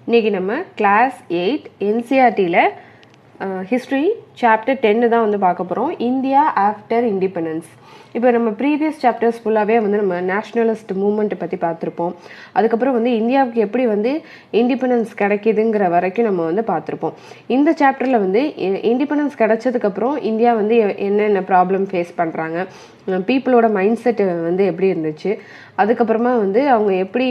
இன்றைக்கி நம்ம class 8 என்சிஆர்டியில் history chapter 10 தான் வந்து பார்க்க போகிறோம். India after independence. இப்போ நம்ம ப்ரீவியஸ் சாப்டர்ஸ் ஃபுல்லாகவே வந்து நம்ம நேஷ்னலிஸ்ட் மூமெண்ட்டை பற்றி பார்த்துருப்போம். அதுக்கப்புறம் வந்து இந்தியாவுக்கு எப்படி வந்து இண்டிபெண்டன்ஸ் கிடைக்கிதுங்கிற வரைக்கும் நம்ம வந்து பார்த்துருப்போம். இந்த சாப்டரில் வந்து இண்டிபெண்டன்ஸ் கிடைச்சதுக்கப்புறம் இந்தியா வந்து என்னென்ன ப்ராப்ளம் ஃபேஸ் பண்ணுறாங்க, பீப்புளோட மைண்ட் செட்டு வந்து எப்படி இருந்துச்சு, அதுக்கப்புறமா வந்து அவங்க எப்படி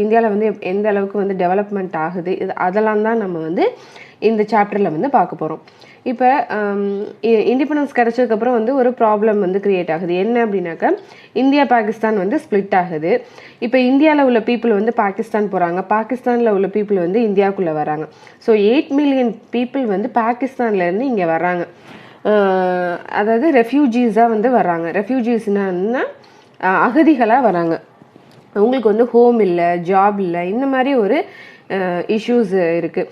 இந்தியாவில் வந்து எந்த அளவுக்கு வந்து டெவலப்மெண்ட் ஆகுது, அதெல்லாம் தான் நம்ம வந்து இந்த சாப்டரில் வந்து பார்க்க போகிறோம். இப்போ இண்டிபெண்டன்ஸ் கிடைச்சதுக்கப்புறம் வந்து ஒரு ப்ராப்ளம் வந்து க்ரியேட் ஆகுது. என்ன அப்படின்னாக்கா, இந்தியா பாகிஸ்தான் வந்து ஸ்ப்ளிட் ஆகுது. இப்போ இந்தியாவில் உள்ள பீப்புள் வந்து பாகிஸ்தான் போகிறாங்க, பாகிஸ்தானில் உள்ள பீப்புள் வந்து இந்தியாவுக்குள்ளே வராங்க. ஸோ 8 மில்லியன் பீப்புள் வந்து பாகிஸ்தான்லேருந்து இங்கே வராங்க. அதாவது ரெஃப்யூஜிஸாக வந்து வராங்க. ரெஃப்யூஜிஸ்னா அகதிகளாக வராங்க. அவங்களுக்கு வந்து ஹோம் இல்லை, ஜாப் இல்லை, இந்த மாதிரி ஒரு இஷ்யூஸ் இருக்குது.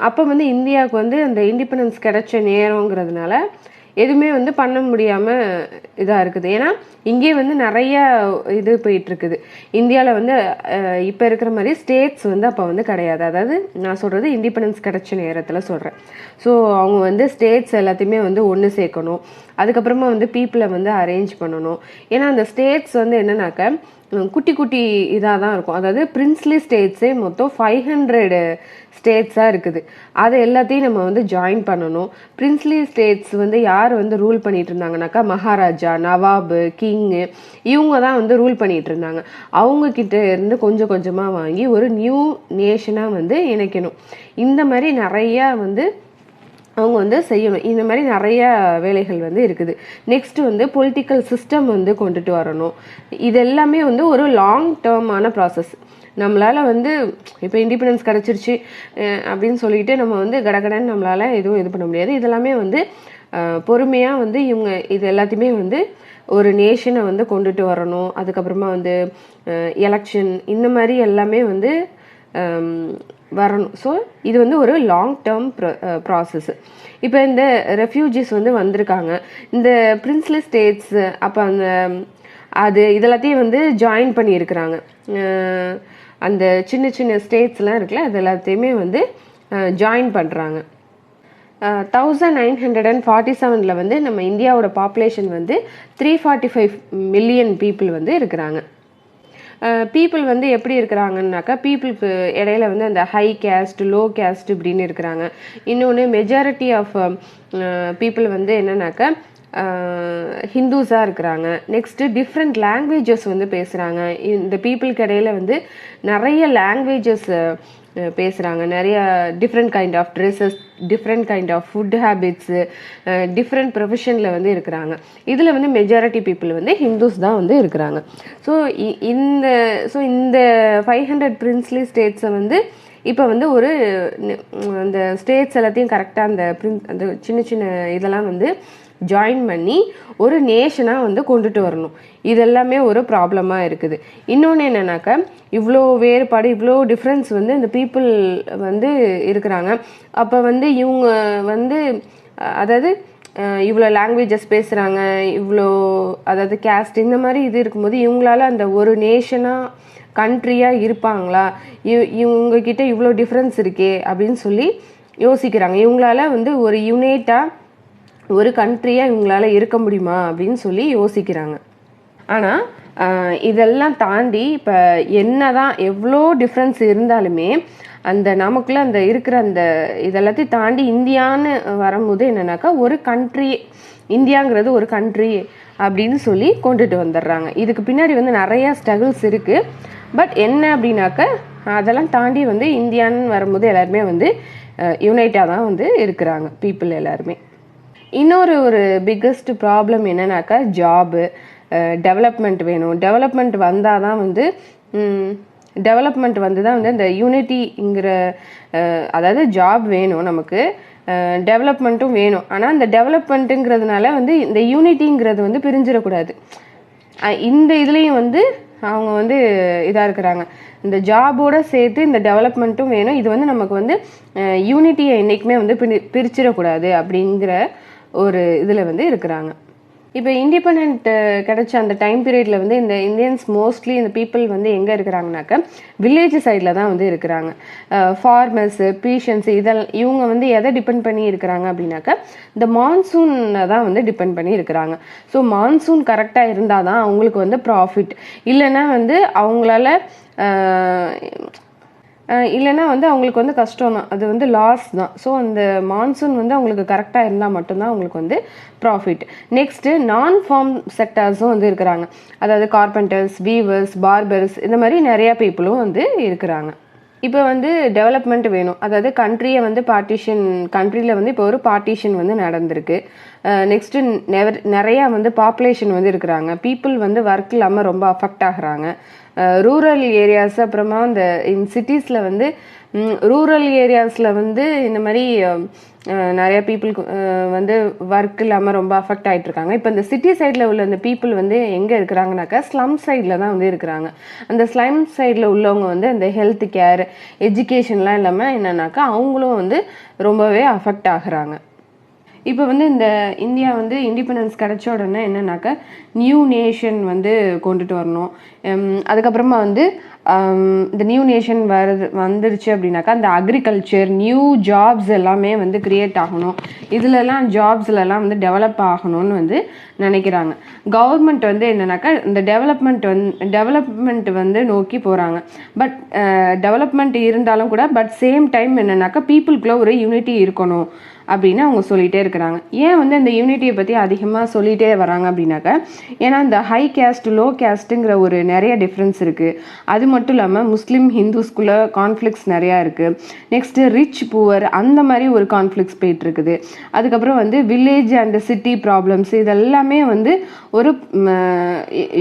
அப்போ வந்து இந்தியாவுக்கு வந்து அந்த இண்டிபெண்டன்ஸ் கிடைச்ச நேரங்கிறதுனால எதுவுமே வந்து பண்ண முடியாமல் இதாக இருக்குது. ஏன்னா இங்கே வந்து நிறைய இது போயிட்டுருக்குது. இந்தியாவில் வந்து இப்போ இருக்கிற மாதிரி ஸ்டேட்ஸ் வந்து அப்போ வந்து கிடையாது. அதாவது நான் சொல்கிறது இண்டிபெண்டன்ஸ் கிடைச்ச நேரத்தில் சொல்கிறேன். ஸோ அவங்க வந்து ஸ்டேட்ஸ் எல்லாத்தையுமே வந்து ஒன்று சேர்க்கணும். அதுக்கப்புறமா வந்து பீப்புளை வந்து அரேஞ்ச் பண்ணணும். ஏன்னா அந்த ஸ்டேட்ஸ் வந்து என்னன்னாக்க குட்டி குட்டி இதாக தான் இருக்கும். அதாவது பிரின்ஸ்லி ஸ்டேட்ஸே மொத்தம் 500 ஸ்டேட்ஸாக இருக்குது. அதை எல்லாத்தையும் நம்ம வந்து ஜாயின் பண்ணணும். பிரின்ஸ்லி ஸ்டேட்ஸ் வந்து யார் வந்து ரூல் பண்ணிட்டு இருந்தாங்கனாக்கா, மகாராஜா, நவாபு, கிங்கு, இவங்க தான் வந்து ரூல் பண்ணிட்டு இருந்தாங்க. அவங்கக்கிட்ட இருந்து கொஞ்சம் கொஞ்சமாக வாங்கி ஒரு நியூ நேஷனாக வந்து இணைக்கணும். இந்த மாதிரி நிறையா வந்து அவங்க வந்து செய்யணும். இந்த மாதிரி நிறைய வேலைகள் வந்து இருக்குது. நெக்ஸ்ட்டு வந்து பொலிட்டிக்கல் சிஸ்டம் வந்து கொண்டுட்டு வரணும். இது எல்லாமே வந்து ஒரு லாங் டேர்மான ப்ராசஸ். நம்மளால் வந்து இப்போ இண்டிபெண்டன்ஸ் கிடச்சிருச்சு அப்படின்னு சொல்லிட்டு நம்ம வந்து கடகடன்னு நம்மளால் எதுவும் இது பண்ண முடியாது. இதெல்லாமே வந்து பொறுமையாக வந்து இவங்க இது எல்லாத்தையுமே வந்து ஒரு நேஷனை வந்து கொண்டுட்டு வரணும். அதுக்கப்புறமா வந்து எலெக்ஷன், இந்த மாதிரி எல்லாமே வந்து வரணும். ஸோ இது வந்து ஒரு லாங் டேர்ம் ப்ராசஸ். இப்போ இந்த ரெஃப்யூஜிஸ் வந்து வந்திருக்காங்க. இந்த பிரின்ஸ்லி ஸ்டேட்ஸ் அப்போ அந்த இதெல்லாத்தையும் வந்து ஜாயின் பண்ணியிருக்கிறாங்க. அந்த சின்ன சின்ன ஸ்டேட்ஸ்லாம் இருக்குல்ல, அது எல்லாத்தையுமே வந்து ஜாயின் பண்ணுறாங்க. 1947 வந்து நம்ம இந்தியாவோட பாப்புலேஷன் வந்து 345 மில்லியன் பீப்புள் வந்து இருக்கிறாங்க. பீப்புள் வந்து எப்படி இருக்கிறாங்கன்னாக்கா, பீப்புளுக்கு இடையில வந்து அந்த ஹை கேஸ்ட், லோ கேஸ்ட் இப்படின்னு இருக்கிறாங்க. இன்னொன்று மெஜாரிட்டி ஆஃப் பீப்புள் வந்து என்னன்னாக்கா ஹிந்துஸாக இருக்கிறாங்க. நெக்ஸ்ட்டு டிஃப்ரெண்ட் லாங்குவேஜஸ் வந்து பேசுகிறாங்க. இந்த பீப்புளுக்கு இடையில வந்து நிறைய லாங்குவேஜஸ் பேசுகிறாங்க. நிறைய different kind of dresses, different kind of food habits, different ப்ரொஃபஷனில் வந்து இருக்கிறாங்க. இதில் வந்து மெஜாரிட்டி பீப்புள் வந்து ஹிந்துஸ் தான் வந்து இருக்கிறாங்க. ஸோ இந்த 500 பிரின்ஸ்லி ஸ்டேட்ஸை வந்து இப்போ வந்து ஒரு அந்த ஸ்டேட்ஸ் எல்லாத்தையும் கரெக்டாக அந்த சின்ன சின்ன இதெல்லாம் வந்து ஜாயின் பண்ணி ஒரு நேஷனாக வந்து கொண்டுட்டு வரணும். இதெல்லாமே ஒரு ப்ராப்ளமாக இருக்குது. இன்னொன்று என்னன்னாக்கா, இவ்வளோ வேறுபாடு, இவ்வளோ டிஃப்ரென்ஸ் வந்து இந்த பீப்புள் வந்து இருக்கிறாங்க. அப்போ வந்து இவங்க வந்து அதாவது இவ்வளோ லாங்குவேஜஸ் பேசுகிறாங்க, இவ்வளோ அதாவது கேஸ்ட், இந்த மாதிரி இது இருக்கும்போது இவங்களால அந்த ஒரு நேஷனாக கண்ட்ரியாக இருப்பாங்களா, இவங்கக்கிட்ட இவ்வளோ டிஃப்ரென்ஸ் இருக்கே அப்படின்னு சொல்லி யோசிக்கிறாங்க. இவங்களால வந்து ஒரு யுனைட்டாக ஒரு கண்ட்ரியாக இவங்களால இருக்க முடியுமா அப்படின்னு சொல்லி யோசிக்கிறாங்க. ஆனால் இதெல்லாம் தாண்டி இப்போ என்னதான் எவ்வளோ டிஃப்ரென்ஸ் இருந்தாலுமே அந்த நமக்குள்ளே அந்த இருக்கிற அந்த இதெல்லாத்தையும் தாண்டி இந்தியான்னு வரும்போது என்னன்னாக்கா ஒரு கண்ட்ரி, இந்தியாங்கிறது ஒரு கண்ட்ரி அப்படின்னு சொல்லி கொண்டுட்டு வந்துடுறாங்க. இதுக்கு பின்னாடி வந்து நிறையா ஸ்ட்ரகிள்ஸ் இருக்குது. பட் என்ன அப்படின்னாக்கா, அதெல்லாம் தாண்டி வந்து இந்தியான்னு வரும்போது எல்லாருமே வந்து யுனைட்டாக தான் வந்து இருக்கிறாங்க பீப்புள் எல்லாருமே. இன்னொரு பிக்கஸ்ட் ப்ராப்ளம் என்னன்னாக்கா, ஜாபு, டெவலப்மெண்ட் வேணும். டெவலப்மெண்ட் வந்தால் தான் வந்து அந்த யூனிட்டிங்கிற அதாவது ஜாப் வேணும் நமக்கு, டெவலப்மெண்ட்டும் வேணும். ஆனால் அந்த டெவலப்மெண்ட்டுங்கிறதுனால வந்து இந்த யூனிட்டிங்கிறது வந்து பிரிஞ்சிடக்கூடாது. இந்த இதுலேயும் வந்து அவங்க வந்து இதாக இருக்கிறாங்க. இந்த ஜாபோடு சேர்த்து இந்த டெவலப்மெண்ட்டும் வேணும். இது வந்து நமக்கு வந்து யூனிட்டியை என்றைக்குமே வந்து பிரிச்சிடக்கூடாது அப்படிங்கிற ஒரு இதில் வந்து இருக்கிறாங்க. இப்போ இண்டிபெண்ட் கிடைச்ச அந்த டைம் பீரியடில் வந்து இந்த இந்தியன்ஸ் மோஸ்ட்லி இந்த பீப்புள் வந்து எங்கே இருக்கிறாங்கனாக்கா வில்லேஜ் சைடில் தான் வந்து இருக்கிறாங்க. ஃபார்மர்ஸு, பீஷன்ஸு இவங்க வந்து எதை டிபெண்ட் பண்ணி இருக்கிறாங்க அப்படின்னாக்கா இந்த மான்சூனை தான் வந்து டிபெண்ட் பண்ணி இருக்கிறாங்க. ஸோ மான்சூன் கரெக்டாக இருந்தால் தான் அவங்களுக்கு வந்து ப்ராஃபிட், இல்லைன்னா வந்து அவங்களால இல்லைன்னா வந்து அவங்களுக்கு வந்து கஷ்டம் தான், அது வந்து லாஸ் தான். ஸோ அந்த மான்சூன் வந்து அவங்களுக்கு கரெக்டாக இருந்தால் மட்டும்தான் அவங்களுக்கு வந்து ப்ராஃபிட். நெக்ஸ்ட்டு நான் ஃபார்ம் செக்டார்ஸும் வந்து இருக்கிறாங்க. அதாவது கார்பெண்டர்ஸ், வீவர்ஸ், பார்பர்ஸ், இந்த மாதிரி நிறையா பீப்புளும் வந்து இருக்கிறாங்க. இப்போ வந்து டெவலப்மெண்ட் வேணும், அதாவது கண்ட்ரியை வந்து கண்ட்ரியில் வந்து இப்போ ஒரு பார்ட்டிஷன் வந்து நடந்திருக்கு. நெக்ஸ்ட்டு நிறையா வந்து பாப்புலேஷன் வந்து இருக்கிறாங்க. பீப்புள் வந்து ஒர்க் இல்லாமல் ரொம்ப அஃபெக்ட் ஆகுறாங்க. ரூரல் ஏரியாஸ், அப்புறமா இந்த சிட்டிஸில் வந்து ரூரல் ஏரியாஸில் வந்து இந்த மாதிரி நிறைய பீப்புளுக்கு வந்து ஒர்க் இல்லாமல் ரொம்ப அஃபெக்ட் ஆகிட்டு இருக்காங்க. இப்போ இந்த சிட்டி சைடில் உள்ள இந்த பீப்புள் வந்து எங்கே இருக்கிறாங்கனாக்கா ஸ்லம் சைடில் தான் வந்து இருக்கிறாங்க. அந்த ஸ்லம் சைடில் உள்ளவங்க வந்து அந்த ஹெல்த் கேர், எஜுகேஷன்லாம் இல்லாமல் என்னன்னாக்கா அவங்களும் வந்து ரொம்பவே அஃபெக்ட் ஆகுறாங்க. இப்போ வந்து இந்த இந்தியா வந்து இண்டிபெண்டன்ஸ் கிடைச்ச உடனே என்னன்னாக்கா நியூ நேஷன் வந்து கொண்டுட்டு வரணும். அதுக்கப்புறமா வந்து இந்த நியூ நேஷன் வந்துருச்சு அப்படின்னாக்கா அந்த அக்ரிகல்ச்சர், நியூ ஜாப்ஸ் எல்லாமே வந்து கிரியேட் ஆகணும். இதுலலாம் ஜாப்ஸ்லலாம் வந்து டெவலப் ஆகணும்னு வந்து நினைக்கிறாங்க. கவர்மெண்ட் வந்து என்னன்னாக்கா இந்த டெவலப்மெண்ட் வந்து நோக்கி போகிறாங்க. பட் டெவலப்மெண்ட் இருந்தாலும் கூட சேம் டைம் என்னன்னாக்கா பீப்புளுக்குள்ள ஒரு யூனிட்டி இருக்கணும் அப்படின்னு அவங்க சொல்லிகிட்டே இருக்கிறாங்க. ஏன் வந்து இந்த யூனிட்டியை பற்றி அதிகமாக சொல்லிகிட்டே வராங்க அப்படின்னாக்கா, ஏன்னா இந்த ஹை கேஸ்ட், லோ கேஸ்ட்டுங்கிற ஒரு நிறைய டிஃப்ரென்ஸ் இருக்குது. அது மட்டும் இல்லாமல் முஸ்லீம் ஹிந்துஸ்குள்ளே கான்ஃப்ளிக்ஸ் நிறையா இருக்குது. நெக்ஸ்ட்டு ரிச் புவர் அந்த மாதிரி ஒரு கான்ஃப்ளிக்ஸ் போயிட்டுருக்குது. அதுக்கப்புறம் வந்து வில்லேஜ் அண்ட் சிட்டி ப்ராப்ளம்ஸ், இதெல்லாமே வந்து ஒரு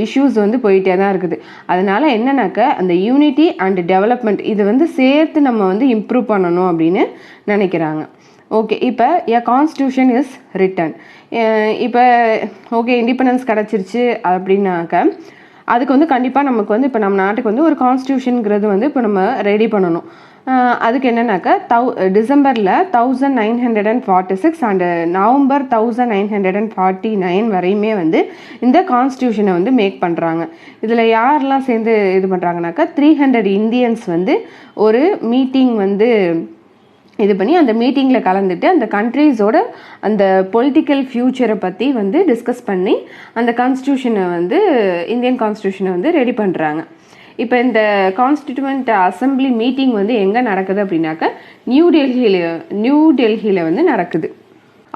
இஷ்யூஸ் வந்து போயிட்டே தான் இருக்குது. அதனால என்னன்னாக்கா அந்த யூனிட்டி அண்ட் டெவலப்மெண்ட் இது வந்து சேர்த்து நம்ம வந்து இம்ப்ரூவ் பண்ணணும் அப்படின்னு நினைக்கிறாங்க. ஓகே, இப்போ கான்ஸ்டியூஷன் இஸ் ரிட்டன். இப்போ ஓகே இண்டிபெண்டன்ஸ் கிடச்சிருச்சு அப்படின்னாக்க அதுக்கு வந்து கண்டிப்பாக நமக்கு வந்து இப்போ நம்ம நாட்டுக்கு வந்து ஒரு கான்ஸ்டியூஷனுங்கிறது வந்து இப்போ நம்ம ரெடி பண்ணணும். அதுக்கு என்னன்னாக்கா டிசம்பரில் 1946 அண்டு நவம்பர் 1949 வரையுமே வந்து இந்த கான்ஸ்டியூஷனை வந்து மேக் பண்ணுறாங்க. இதில் யாரெல்லாம் சேர்ந்து இது பண்ணுறாங்கனாக்கா 300 இந்தியன்ஸ் வந்து ஒரு மீட்டிங் வந்து இது பண்ணி அந்த மீட்டிங்கில் கலந்துட்டு அந்த கண்ட்ரீஸோட அந்த பொலிட்டிக்கல் ஃப்யூச்சரை பற்றி வந்து டிஸ்கஸ் பண்ணி அந்த கான்ஸ்டியூஷனை வந்து இந்தியன் கான்ஸ்டியூஷனை வந்து ரெடி பண்ணுறாங்க. இப்போ இந்த கான்ஸ்டியூமெண்ட் அசம்பிளி மீட்டிங் வந்து எங்கே நடக்குது அப்படின்னாக்கா நியூ டெல்லியில் வந்து நடக்குது.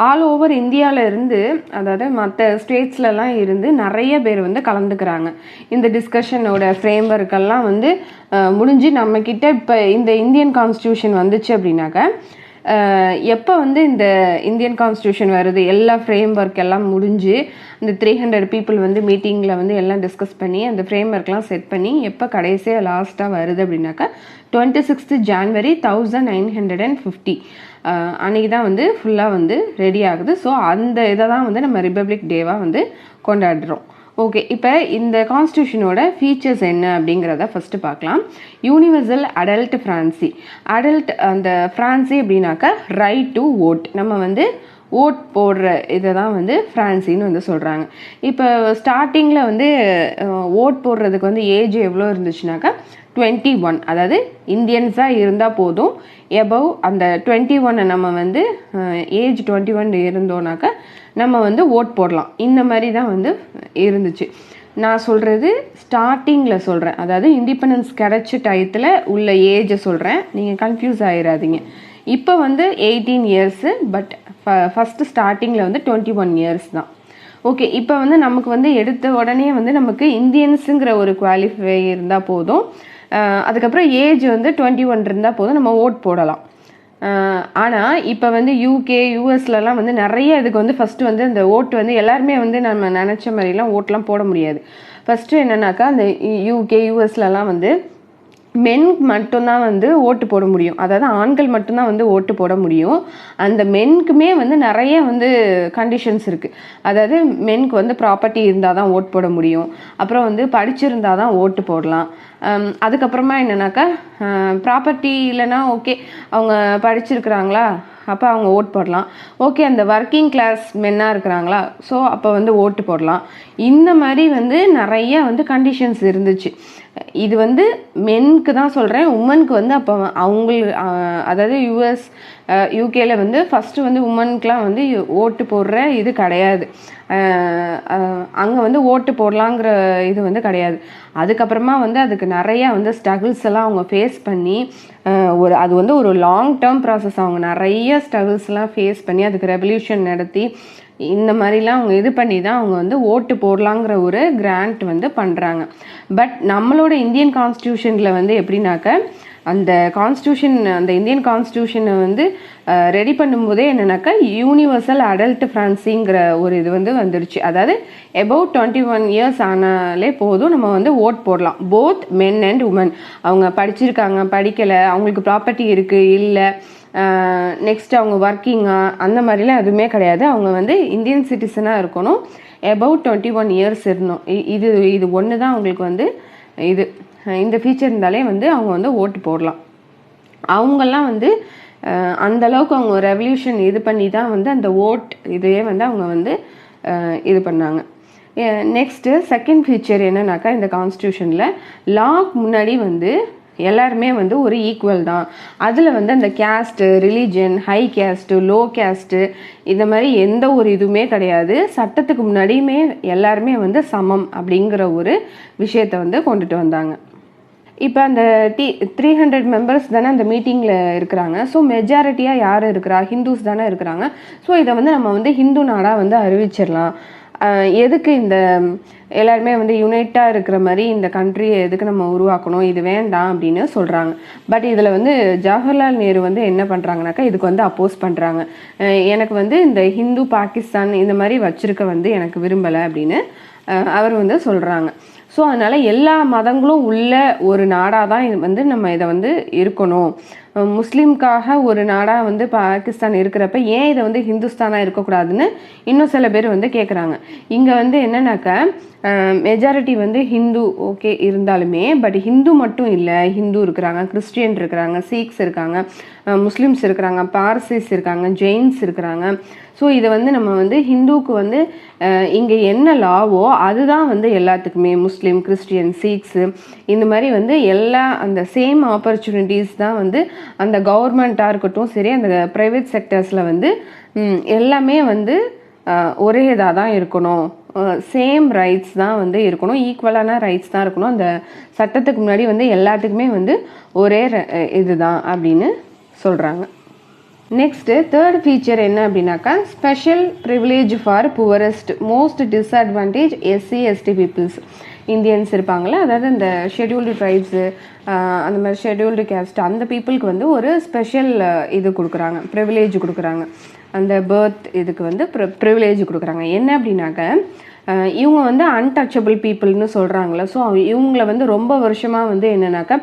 ஆல் ஓவர் இந்தியாவில் இருந்து, அதாவது மற்ற ஸ்டேட்ஸ்லலாம் இருந்து நிறைய பேர் வந்து கலந்துக்கிறாங்க. இந்த டிஸ்கஷனோட ஃப்ரேம் ஒர்க்கெல்லாம் வந்து முடிஞ்சு நம்மக்கிட்ட இப்போ இந்த இந்தியன் கான்ஸ்டியூஷன் வந்துச்சு அப்படின்னாக்கா எப்போ வந்து இந்த இந்தியன் கான்ஸ்டியூஷன் வருது, எல்லா ஃப்ரேம் ஒர்க் எல்லாம் முடிஞ்சு இந்த 300 பீப்புள் வந்து மீட்டிங்கில் வந்து எல்லாம் டிஸ்கஸ் பண்ணி அந்த ஃப்ரேம் ஒர்க்லாம் செட் பண்ணி எப்போ கடைசியாக லாஸ்ட்டாக வருது அப்படின்னாக்கா 26 ஜான்வரி 1950 அன்றைக்கி தான் வந்து ஃபுல்லாக வந்து ரெடி ஆகுது. ஸோ அந்த இதை தான் வந்து நம்ம ரிப்பப்ளிக் டேவாக வந்து கொண்டாடுறோம். ஓகே, இப்போ இந்த கான்ஸ்டியூஷனோட ஃபீச்சர்ஸ் என்ன அப்படிங்கிறத ஃபஸ்ட்டு பார்க்கலாம். Universal adult franchise. அந்த ஃப்ரான்சி அப்படின்னாக்கா ரைட் டு ஓட், நம்ம வந்து ஓட் போடுற இதை தான் வந்து ஃப்ரான்சின்னு வந்து சொல்கிறாங்க. இப்போ ஸ்டார்டிங்கில் வந்து ஓட் போடுறதுக்கு வந்து ஏஜ் எவ்வளோ இருந்துச்சுனாக்கா 21, அதாவது இந்தியன்ஸாக இருந்தால் போதும். எபவ் அந்த 21 நம்ம வந்து ஏஜ் 21 இருந்தோன்னாக்கா நம்ம வந்து ஓட் போடலாம். இந்த மாதிரி தான் வந்து இருந்துச்சு. நான் சொல்கிறது ஸ்டார்டிங்கில் சொல்கிறேன், அதாவது இண்டிபெண்டன்ஸ் கிடைச்ச டயத்தில் உள்ள ஏஜை சொல்கிறேன், நீங்கள் கன்ஃபியூஸ் ஆகிடாதீங்க. இப்போ வந்து 18 இயர்ஸு, பட் ஃபஸ்ட்டு ஸ்டார்டிங்கில் வந்து 21 இயர்ஸ் தான். ஓகே, இப்போ வந்து நமக்கு வந்து எடுத்த உடனே வந்து நமக்கு இந்தியன்ஸுங்கிற ஒரு குவாலிஃபை இருந்தால் போதும். அதுக்கப்புறம் ஏஜ் வந்து 21 இருந்தால் போதும், நம்ம ஓட் போடலாம். ஆனால் இப்போ வந்து யூகே, யூஎஸ்லலாம் வந்து நிறைய இதுக்கு வந்து ஃபஸ்ட்டு வந்து அந்த ஓட்டு வந்து எல்லாருமே வந்து நம்ம நினச்ச மாதிரிலாம் ஓட்டெலாம் போட முடியாது. ஃபஸ்ட்டு என்னன்னாக்கா அந்த யூகே, யூஎஸ்லலாம் வந்து மென்க்கு மட்டும்தான் வந்து ஓட்டு போட முடியும், அதாவது ஆண்கள் மட்டும்தான் வந்து ஓட்டு போட முடியும். அந்த மென்க்குமே வந்து நிறைய வந்து கண்டிஷன்ஸ் இருக்குது. அதாவது மென்க்கு வந்து ப்ராப்பர்ட்டி இருந்தால் தான் ஓட்டு போட முடியும், அப்புறம் வந்து படிச்சிருந்தா தான் ஓட்டு போடலாம். அதுக்கப்புறமா என்னன்னாக்கா ப்ராப்பர்ட்டி இல்லைன்னா ஓகே அவங்க படிச்சிருக்கிறாங்களா அப்போ அவங்க ஓட்டு போடலாம். ஓகே அந்த ஒர்க்கிங் கிளாஸ் மென்னாக இருக்கிறாங்களா ஸோ அப்போ வந்து ஓட்டு போடலாம். இந்த மாதிரி வந்து நிறைய வந்து கண்டிஷன்ஸ் இருந்துச்சு. இது வந்து மென்க்கு தான் சொல்கிறேன். உமனுக்கு வந்து அப்போ அவங்களுக்கு அதாவது யூஎஸ் யூகேல வந்து ஃபஸ்ட்டு வந்து உமனுக்கெலாம் வந்து ஓட்டு போடுற இது கிடையாது. அங்கே வந்து ஓட்டு போடலாங்கிற இது வந்து கிடையாது. அதுக்கப்புறமா வந்து அதுக்கு நிறையா வந்து ஸ்ட்ரகிள்ஸ் எல்லாம் அவங்க ஃபேஸ் பண்ணி அது வந்து ஒரு லாங் டேர்ம் ப்ராசஸ். அவங்க நிறைய ஸ்ட்ரகிள்ஸ்லாம் ஃபேஸ் பண்ணி அதுக்கு ரெவல்யூஷன் நடத்தி இந்த மாதிரிலாம் அவங்க இது பண்ணி தான் அவங்க வந்து ஓட்டு போடலாங்கிற ஒரு கிராண்ட் வந்து பண்ணுறாங்க. பட் நம்மளோட இந்தியன் கான்ஸ்டியூஷனில் வந்து எப்படின்னாக்க அந்த கான்ஸ்டியூஷன் அந்த இந்தியன் கான்ஸ்டியூஷனை வந்து ரெடி பண்ணும்போதே என்னன்னாக்கா யூனிவர்சல் அடல்ட் ஃப்ரான்சிங்கிற ஒரு இது வந்து வந்துடுச்சு. அதாவது அபவுட் 21 இயர்ஸ் ஆனாலே போதும் நம்ம வந்து ஓட் போடலாம். Both men and women. அவங்க படிச்சிருக்காங்க படிக்கலை, அவங்களுக்கு ப்ராப்பர்ட்டி இருக்குது இல்லை, நெக்ஸ்ட் அவங்க ஒர்க்கிங்காக அந்த மாதிரிலாம் எதுவுமே கிடையாது. அவங்க வந்து இந்தியன் சிட்டிசனாக இருக்கணும், அபவுட் 21 இயர்ஸ் இருந்தோம். இது ஒன்று தான் அவங்களுக்கு வந்து இந்த ஃபீச்சர் இருந்தாலே வந்து அவங்க வந்து ஓட்டு போடலாம். அவங்கெல்லாம் வந்து அந்தளவுக்கு அவங்க ரெவல்யூஷன் இது பண்ணி தான் வந்து அந்த ஓட் இதையே வந்து அவங்க வந்து இது பண்ணாங்க. நெக்ஸ்ட்டு செகண்ட் ஃபீச்சர் என்னன்னாக்கா இந்த கான்ஸ்டியூஷனில் லாக்கு முன்னாடி வந்து எல்லாருமே வந்து ஒரு ஈக்குவல் தான். அதில் வந்து அந்த caste, religion, high caste, low caste இந்த மாதிரி எந்த ஒரு இதுவுமே கிடையாது. சட்டத்துக்கு முன்னாடியுமே எல்லாருமே வந்து சமம் அப்படிங்கிற ஒரு விஷயத்தை வந்து கொண்டுட்டு வந்தாங்க. இப்போ அந்த 300 மெம்பர்ஸ் தானே அந்த மீட்டிங்கில் இருக்கிறாங்க. ஸோ மெஜாரிட்டியாக யார் இருக்கிறா, ஹிந்துஸ் தானே இருக்கிறாங்க. ஸோ இதை வந்து நம்ம வந்து ஹிந்து நாடாக வந்து அறிவிச்சிடலாம். எதுக்கு இந்த எல்லாருமே வந்து யுனைட்டாக இருக்கிற மாதிரி இந்த கண்ட்ரியை எதுக்கு நம்ம உருவாக்கணும், இது வேண்டாம் அப்படின்னு சொல்கிறாங்க. பட் இதில் வந்து ஜவஹர்லால் நேரு வந்து என்ன பண்ணுறாங்கனாக்கா இதுக்கு வந்து அப்போஸ் பண்ணுறாங்க. எனக்கு வந்து இந்த ஹிந்து பாகிஸ்தான் இந்த மாதிரி வச்சுருக்க வந்து எனக்கு விரும்பலை அப்படின்னு அவர் வந்து சொல்கிறாங்க. ஸோ அதனால் எல்லா மதங்களும் உள்ள ஒரு நாடாக தான் இது வந்து நம்ம இதை வந்து இருக்கணும். முஸ்லீம்காக ஒரு நாடாக வந்து பாகிஸ்தான் இருக்கிறப்ப ஏன் இதை வந்து ஹிந்துஸ்தானாக இருக்கக்கூடாதுன்னு இன்னும் சில பேர் வந்து கேட்குறாங்க. இங்கே வந்து என்னன்னாக்கா மெஜாரிட்டி வந்து ஹிந்து ஓகே இருந்தாலுமே பட் ஹிந்து மட்டும் இல்லை, ஹிந்து இருக்கிறாங்க, கிறிஸ்டியன் இருக்கிறாங்க, சீக்ஸ் இருக்காங்க, முஸ்லீம்ஸ் இருக்கிறாங்க, பார்சிஸ் இருக்காங்க, ஜெயின்ஸ் இருக்கிறாங்க. ஸோ இதை வந்து நம்ம வந்து ஹிந்துவுக்கு வந்து இங்கே என்ன லாவோ அதுதான் வந்து எல்லாத்துக்குமே முஸ்லீம், கிறிஸ்டியன், சீக்ஸு இந்த மாதிரி வந்து எல்லா அந்த சேம் ஆப்பர்ச்சுனிட்டிஸ் தான் வந்து அந்த கவர்மெண்ட்டாக இருக்கட்டும் சரி அந்த ப்ரைவேட் செக்டர்ஸில் வந்து எல்லாமே வந்து ஒரே இதாக தான் இருக்கணும், சேம் ரைட்ஸ் தான் வந்து இருக்கணும், ஈக்குவலான ரைட்ஸ் தான் இருக்கணும். அந்த சட்டத்துக்கு முன்னாடி வந்து எல்லாத்துக்குமே வந்து ஒரே இதுதான் அப்படின்னு சொல்கிறாங்க. நெக்ஸ்ட்டு தேர்ட் ஃபீச்சர் என்ன அப்படின்னாக்கா special privilege for poorest most disadvantage SC ST peoples. Indians இருப்பாங்களே, அதாவது இந்த ஷெட்யூல்டு ட்ரைப்ஸு அந்த மாதிரி ஷெட்யூல்டு கேஸ்ட் அந்த பீப்புளுக்கு வந்து ஒரு ஸ்பெஷல் இது கொடுக்குறாங்க, ப்ரிவிலேஜ் கொடுக்குறாங்க. அந்த பர்த் இதுக்கு வந்து ப்ரிவிலேஜ் கொடுக்குறாங்க. என்ன அப்படின்னாக்க இவங்க வந்து அன்டச்சபிள் பீப்புள்னு சொல்கிறாங்களே. ஸோ இவங்கள வந்து ரொம்ப வருஷமாக வந்து என்னன்னாக்கா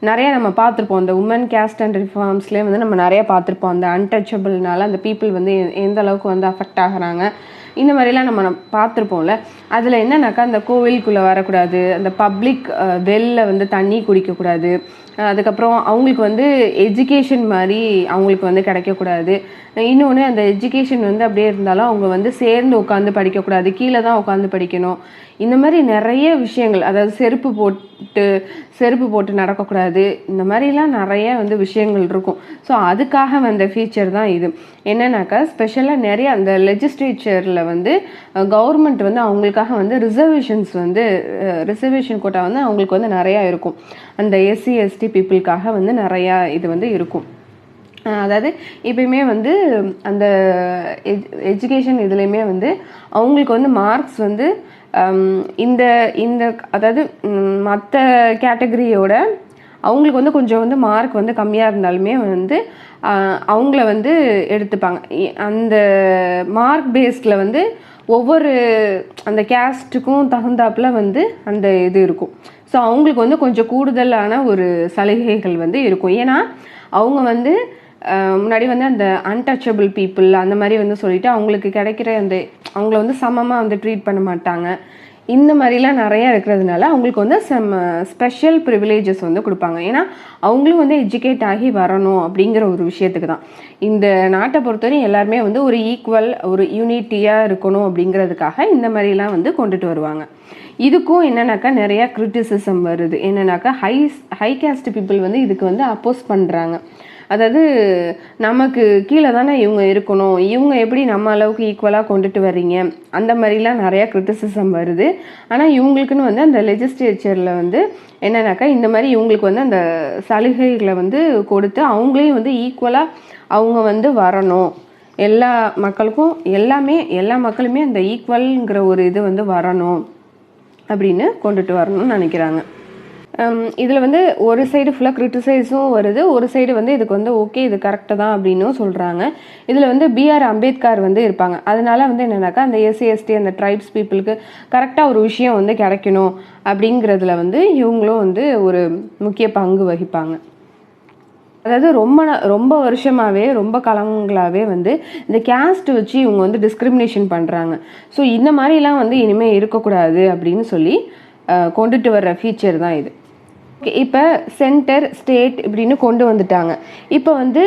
நிறையா நம்ம பார்த்துருப்போம். அந்த உமன் கேஸ்ட் அண்ட் ரிஃபார்ம்ஸ்லேயே வந்து நம்ம நிறையா பார்த்துருப்போம். அந்த அன்டச்சபிள்னால அந்த பீப்புள் வந்து எந்த அளவுக்கு வந்து அஃபெக்ட் ஆகிறாங்க இந்த மாதிரிலாம் நம்ம பார்த்துருப்போம்ல. அதில் என்னன்னாக்கா அந்த கோவிலுக்குள்ளே வரக்கூடாது, அந்த பப்ளிக் வெல்ல வந்து தண்ணி குடிக்கக்கூடாது, அதுக்கப்புறம் அவங்களுக்கு வந்து எஜுகேஷன் மாதிரி அவங்களுக்கு வந்து கிடைக்கக்கூடாது. இன்னொன்று அந்த எஜுகேஷன் வந்து அப்படியே இருந்தாலும் அவங்க வந்து சேர்ந்து உட்காந்து படிக்கக்கூடாது, கீழே தான் உட்காந்து படிக்கணும். இந்த மாதிரி நிறைய விஷயங்கள், அதாவது செருப்பு போட்டு நடக்கக்கூடாது, இந்த மாதிரிலாம் நிறைய வந்து விஷயங்கள் இருக்கும். ஸோ அதுக்காக வந்த ஃபீச்சர் தான் இது. என்னன்னாக்கா ஸ்பெஷலாக நிறைய அந்த லெஜிஸ்லேச்சரில் வந்து கவர்மெண்ட் வந்து அவங்களுக்காக வந்து ரிசர்வேஷன் கோட்டா வந்து அவங்களுக்கு வந்து நிறையா இருக்கும். அந்த எஸ்சி எஸ்டி பீப்புளுக்காக வந்து நிறையா இது வந்து இருக்கும். அதாவது எப்பயுமே வந்து அந்த எஜுகேஷன் இதுலேயுமே வந்து அவங்களுக்கு வந்து மார்க்ஸ் வந்து இந்த அதாவது மற்ற கேட்டகரியோட அவங்களுக்கு வந்து கொஞ்சம் வந்து மார்க் வந்து கம்மியாக இருந்தாலுமே வந்து அவங்கள வந்து எடுத்துப்பாங்க. அந்த மார்க் பேஸில் வந்து ஒவ்வொரு அந்த கேஸ்ட்டுக்கும் தகுந்தாப்புல வந்து அந்த இது இருக்கும். ஸோ அவங்களுக்கு வந்து கொஞ்சம் கூடுதலான ஒரு சலுகைகள் வந்து இருக்கும். ஏன்னா அவங்க வந்து முன்னாடி வந்து அந்த அன்டச்சபிள் பீப்புள் அந்த மாதிரி வந்து சொல்லிட்டு அவங்களுக்கு கிடைக்கிற அந்த அவங்கள வந்து சமமாக வந்து ட்ரீட் பண்ண மாட்டாங்க. இந்த மாதிரிலாம் நிறையா இருக்கிறதுனால அவங்களுக்கு வந்து ஸ்பெஷல் ப்ரிவிலேஜஸ் வந்து கொடுப்பாங்க. ஏன்னா அவங்களும் வந்து எஜுகேட் ஆகி வரணும் அப்படிங்கிற ஒரு விஷயத்துக்கு தான். இந்த நாட்டை பொறுத்தவரையும் எல்லாருமே வந்து ஒரு ஈக்குவல் ஒரு யூனிட்டியாக இருக்கணும் அப்படிங்கிறதுக்காக இந்த மாதிரிலாம் வந்து கொண்டுட்டு வருவாங்க. இதுக்கும் என்னன்னாக்கா நிறையா கிரிட்டிசிசம் வருது. என்னன்னாக்கா ஹை கேஸ்ட் பீப்புள் வந்து இதுக்கு வந்து அப்போஸ் பண்ணுறாங்க. அதாவது நமக்கு கீழே தானே இவங்க இருக்கணும், இவங்க எப்படி நம்ம அளவுக்கு ஈக்குவலாக கொண்டுட்டு வர்றீங்க, அந்த மாதிரிலாம் நிறையா கிரிட்டிசிசம் வருது. ஆனால் இவங்களுக்குன்னு வந்து அந்த லெஜிஸ்லேச்சரில் வந்து என்னன்னாக்கா இந்த மாதிரி இவங்களுக்கு வந்து அந்த சலுகைகளை வந்து கொடுத்து அவங்களையும் வந்து ஈக்குவலாக அவங்க வந்து வரணும், எல்லா மக்களுக்கும் எல்லா மக்களுமே அந்த ஈக்குவல்ங்கிற ஒரு இது வந்து வரணும் அப்படின்னு கொண்டுட்டு வரணும்னு நினைக்கிறாங்க. இதில் வந்து ஒரு சைடு ஃபுல்லாக கிரிட்டிசைஸும் வருது, ஒரு சைடு வந்து இதுக்கு வந்து ஓகே இது கரெக்டு தான் அப்படின்னும் சொல்கிறாங்க. இதில் வந்து பிஆர் அம்பேத்கர் வந்து இருப்பாங்க. அதனால வந்து என்னன்னாக்கா அந்த எஸ்சி எஸ்டி அந்த ட்ரைப்ஸ் பீப்புளுக்கு கரெக்டாக ஒரு விஷயம் வந்து கிடைக்கணும் அப்படிங்கிறதுல வந்து இவங்களும் வந்து ஒரு முக்கிய பங்கு வகிப்பாங்க. அதாவது ரொம்ப வருஷமாகவே ரொம்ப காலங்களாகவே வந்து இந்த கேஸ்ட் வச்சு இவங்க வந்து டிஸ்கிரிமினேஷன் பண்ணுறாங்க. ஸோ இந்த மாதிரிலாம் வந்து இனிமேல் இருக்கக்கூடாது அப்படின்னு சொல்லி கொண்டுட்டு வர்ற ஃபீச்சர் தான் இது. இப்போ சென்டர் ஸ்டேட் இப்படின்னு கொண்டு வந்துட்டாங்க. இப்போ வந்து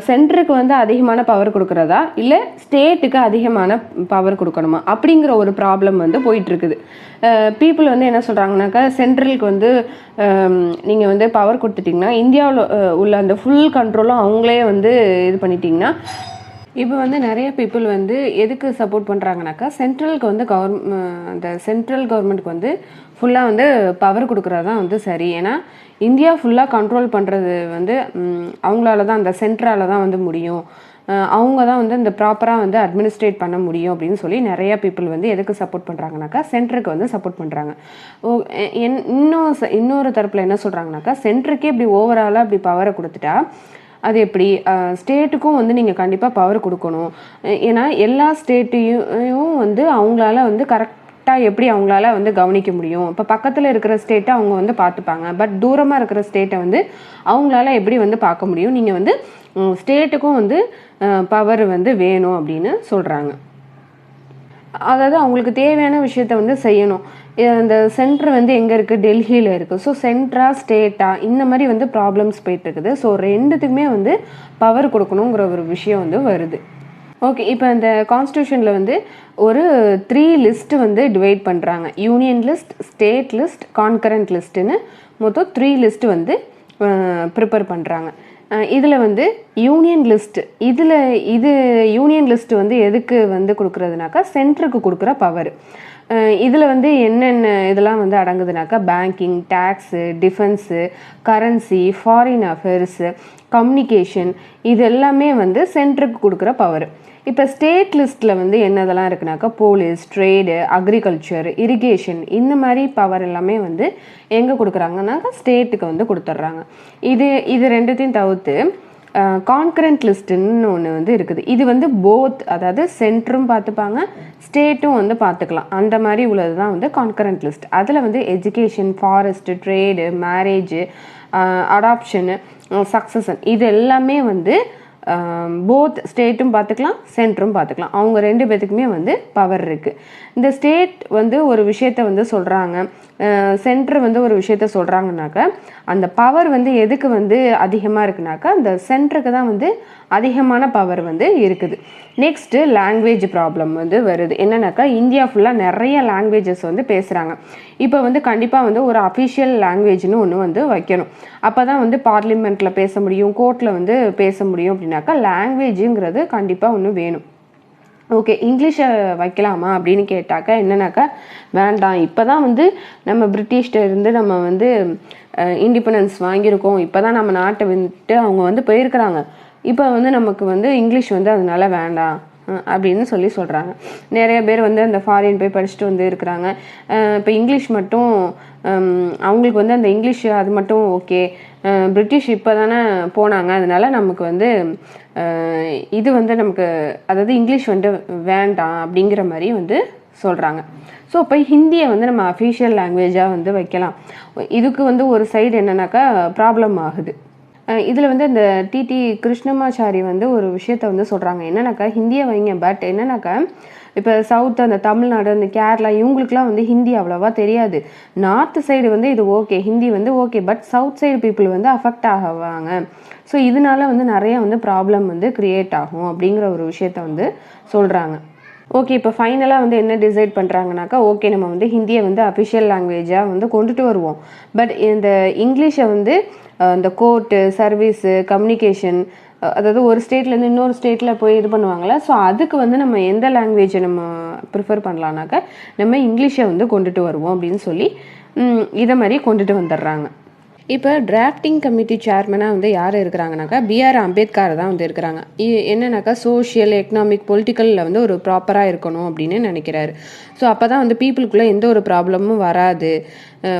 சென்டருக்கு வந்து அதிகமான பவர் கொடுக்குறதா இல்லை ஸ்டேட்டுக்கு அதிகமான பவர் கொடுக்கணுமா அப்படிங்கிற ஒரு ப்ராப்ளம் வந்து போயிட்டுருக்குது. பீப்புள் வந்து என்ன சொல்கிறாங்கனாக்கா சென்ட்ரலுக்கு வந்து நீங்கள் வந்து பவர் கொடுத்துட்டிங்கன்னா இந்தியாவில் உள்ள அந்த ஃபுல் கண்ட்ரோலும் அவங்களே வந்து இது பண்ணிட்டிங்கன்னா இப்போ வந்து நிறைய பீப்புள் வந்து எதுக்கு சப்போர்ட் பண்ணுறாங்கனாக்கா சென்ட்ரலுக்கு வந்து அந்த சென்ட்ரல் கவர்மெண்ட்டுக்கு வந்து ஃபுல்லாக வந்து பவர் கொடுக்குறது தான் வந்து சரி. ஏன்னா இந்தியா ஃபுல்லாக கண்ட்ரோல் பண்ணுறது வந்து அவங்களால தான் அந்த சென்ட்ரால தான் வந்து முடியும், அவங்க தான் வந்து இந்த ப்ராப்பராக வந்து அட்மினிஸ்ட்ரேட் பண்ண முடியும் அப்படின்னு சொல்லி நிறைய பீப்புள் வந்து எதுக்கு சப்போர்ட் பண்ணுறாங்கனாக்கா சென்ட்ருக்கு வந்து சப்போர்ட் பண்ணுறாங்க. இன்னொரு தரப்பில் என்ன சொல்கிறாங்கனாக்கா சென்ட்ருக்கே இப்படி ஓவராலாக இப்படி பவரை கொடுத்துட்டா அது எப்படி ஸ்டேட்டுக்கும் வந்து நீங்கள் கண்டிப்பாக பவர் கொடுக்கணும். ஏன்னா எல்லா ஸ்டேட்டையும் வந்து அவங்களால வந்து கரெக்டாக எப்படி அவங்களால வந்து கவனிக்க முடியும். இப்போ பக்கத்தில் இருக்கிற ஸ்டேட்டை அவங்க வந்து பார்த்துப்பாங்க, பட் தூரமாக இருக்கிற ஸ்டேட்டை வந்து அவங்களால எப்படி வந்து பார்க்க முடியும். நீங்கள் வந்து ஸ்டேட்டுக்கும் வந்து பவர் வந்து வேணும் அப்படின்னு சொல்கிறாங்க. அதாவது அவங்களுக்கு தேவையான விஷயத்த வந்து செய்யணும். இந்த சென்டர் வந்து எங்கே இருக்குது, டெல்லியில் இருக்குது. ஸோ சென்ட்ரா ஸ்டேட்டா இந்த மாதிரி வந்து ப்ராப்ளம்ஸ் போயிட்டுருக்குது. ஸோ ரெண்டுத்துக்குமே வந்து பவர் கொடுக்கணுங்கிற ஒரு விஷயம் வந்து வருது. ஓகே, இப்போ இந்த கான்ஸ்டியூஷனில் வந்து ஒரு 3 லிஸ்ட்டு வந்து டிவைட் பண்ணுறாங்க. Union list, state list, concurrent லிஸ்ட்டுன்னு மொத்தம் 3 லிஸ்ட்டு வந்து ப்ரிப்பேர் பண்ணுறாங்க. இதில் வந்து யூனியன் லிஸ்ட் இது யூனியன் லிஸ்ட் வந்து எதுக்கு வந்து கொடுக்குறதுனாக்கா சென்ட்ருக்கு கொடுக்குற பவர். இதில் வந்து என்னென்ன இதெல்லாம் வந்து அடங்குதுனாக்கா banking, tax, defence, currency, foreign affairs, communication இது எல்லாமே வந்து சென்ட்ருக்கு கொடுக்குற பவர். இப்போ ஸ்டேட் லிஸ்ட்டில் வந்து என்னதெல்லாம் இருக்குனாக்கா போலீஸ், ட்ரேடு, அக்ரிகல்ச்சர், இரிகேஷன் இந்த மாதிரி பவர் எல்லாமே வந்து எங்கே கொடுக்குறாங்கனாக்கா ஸ்டேட்டுக்கு வந்து கொடுத்துட்றாங்க. இது ரெண்டுத்தையும் தவிர்த்து கான்கரண்ட் லிஸ்ட்டுன்னு ஒன்று வந்து இருக்குது. இது வந்து போத், அதாவது சென்ட்ரும் பார்த்துப்பாங்க ஸ்டேட்டும் வந்து பார்த்துக்கலாம். அந்த மாதிரி உள்ளது தான் வந்து கான்கரண்ட் லிஸ்ட். அதில் வந்து education, forest, trade, marriage, adoption, succession இது எல்லாமே வந்து போத் ஸ்டேட்டும் பார்த்துக்கலாம் சென்ட்ரும் பார்த்துக்கலாம். அவங்க 2 பேத்துக்குமே வந்து பவர் இருக்குது. இந்த ஸ்டேட் வந்து ஒரு விஷயத்த வந்து சொல்கிறாங்க, சென்ட்ரு வந்து ஒரு விஷயத்த சொல்கிறாங்கனாக்கா அந்த பவர் வந்து எதுக்கு வந்து அதிகமாக இருக்குனாக்கா அந்த சென்ட்ருக்கு தான் வந்து அதிகமான பவர் வந்து இருக்குது. நெக்ஸ்ட்டு லாங்குவேஜ் ப்ராப்ளம் வந்து வருது. என்னன்னாக்கா இந்தியா ஃபுல்லாக நிறைய லாங்குவேஜஸ் வந்து பேசுகிறாங்க. இப்போ வந்து கண்டிப்பாக வந்து ஒரு அஃபிஷியல் லாங்குவேஜ்னு ஒன்று வந்து வைக்கணும். அப்போ தான் வந்து பார்லிமெண்ட்டில் பேச முடியும், கோர்ட்டில் வந்து பேச முடியும். அப்படின்னாக்கா லாங்குவேஜுங்கிறது கண்டிப்பாக ஒன்று வேணும். ஓகே, இங்கிலீஷை வைக்கலாமா அப்படின்னு கேட்டாக்கா என்னன்னாக்கா வேண்டாம், இப்போ தான் வந்து நம்ம பிரிட்டிஷ்ட இருந்து நம்ம வந்து இண்டிபெண்டன்ஸ் வாங்கியிருக்கோம், இப்போ தான் நம்ம நாட்டை விட்டு அவங்க வந்து போயிருக்கிறாங்க, இப்போ வந்து நமக்கு வந்து இங்கிலீஷ் வந்து அதனால வேண்டாம் அப்படின்னு சொல்கிறாங்க. நிறைய பேர் வந்து அந்த ஃபாரின் போய் படிச்சுட்டு வந்து இருக்கிறாங்க. இப்போ இங்கிலீஷ் மட்டும் அவங்களுக்கு வந்து அந்த இங்கிலீஷ் அது மட்டும் ஓகே, பிரிட்டிஷ் இப்போ தானே போனாங்க, அதனால நமக்கு வந்து இது வந்து நமக்கு அதாவது இங்கிலீஷ் வந்து வேண்டாம் அப்படிங்கிற மாதிரி வந்து சொல்கிறாங்க. ஸோ இப்போ ஹிந்தியை வந்து நம்ம அஃபிஷியல் லாங்குவேஜாக வந்து வைக்கலாம். இதுக்கு வந்து ஒரு சைடு என்னன்னாக்கா ப்ராப்ளம் ஆகுது. இதில் வந்து இந்த டிடி கிருஷ்ணமாச்சாரி வந்து ஒரு விஷயத்த வந்து சொல்கிறாங்க. என்னன்னாக்கா ஹிந்தியை வைங்க, பட் என்னன்னாக்கா இப்போ சவுத் அந்த தமிழ்நாடு அந்த கேரளா இவங்களுக்குலாம் வந்து ஹிந்தி அவ்வளோவா தெரியாது. நார்த் சைடு வந்து இது ஓகே, ஹிந்தி வந்து okay, but south side people வந்து அஃபெக்ட் ஆகுவாங்க. ஸோ இதனால வந்து நிறைய வந்து ப்ராப்ளம் வந்து க்ரியேட் ஆகும் அப்படிங்கிற ஒரு விஷயத்த வந்து சொல்கிறாங்க. ஓகே, இப்போ ஃபைனலாக வந்து என்ன டிசைட் பண்ணுறாங்கனாக்கா, ஓகே நம்ம வந்து ஹிந்தியை வந்து அஃபிஷியல் லாங்குவேஜாக வந்து கொண்டுட்டு வருவோம், பட் இந்த இங்கிலீஷை வந்து இந்த கோர்ட்டு சர்வீஸு கம்யூனிகேஷன் அதாவது ஒரு ஸ்டேட்லேருந்து இன்னொரு ஸ்டேட்டில் போய் இது பண்ணுவாங்களே, ஸோ அதுக்கு வந்து நம்ம எந்த லாங்குவேஜை நம்ம ப்ரிஃபர் பண்ணலான்னாக்கா நம்ம இங்கிலீஷை வந்து கொண்டுட்டு வருவோம் அப்படின்னு சொல்லி இதை மாதிரி கொண்டுட்டு வந்துடுறாங்க. இப்போ டிராஃப்டிங் கமிட்டி சேர்மனாக வந்து யார் இருக்கிறாங்கனாக்கா பிஆர் அம்பேத்கர் தான் வந்து இருக்கிறாங்க. என்னன்னாக்கா சோஷியல் எக்கனாமிக் பொலிட்டிக்கலில் வந்து ஒரு ப்ராப்பராக இருக்கணும் அப்படின்னு நினைக்கிறாரு. ஸோ அப்போ தான் வந்து பீப்புளுக்குள்ளே எந்த ஒரு ப்ராப்ளமும்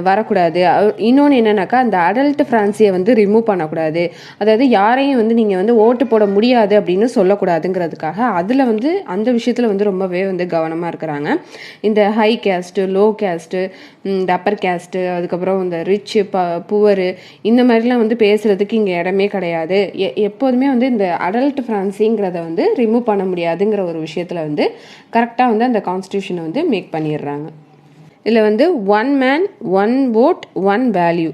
வரக்கூடாது. இன்னொன்று என்னன்னாக்கா அந்த அடல்ட் ஃப்ரான்சியை வந்து ரிமூவ் பண்ணக்கூடாது, அதாவது யாரையும் வந்து நீங்கள் வந்து ஓட்டு போட முடியாது அப்படின்னு சொல்லக்கூடாதுங்கிறதுக்காக அதில் வந்து அந்த விஷயத்தில் வந்து ரொம்பவே வந்து கவனமாக இருக்கிறாங்க. இந்த ஹை கேஸ்ட்டு லோ கேஸ்ட்டு இந்த அப்பர் கேஸ்ட்டு அதுக்கப்புறம் இந்த ரிச்சு புவரு இந்த மாதிரிலாம் வந்து பேசுகிறதுக்கு இங்கே இடமே கிடையாது. எப்போதுமே வந்து இந்த அடல்ட் ஃப்ரான்சிங்கிறத வந்து ரிமூவ் பண்ண முடியாதுங்கிற ஒரு விஷயத்தில் வந்து கரெக்டாக வந்து அந்த கான்ஸ்டியூஷனை வந்து மேக் பண்ணிடுறாங்க. இதில் வந்து 1 man 1 vote 1 வேல்யூ,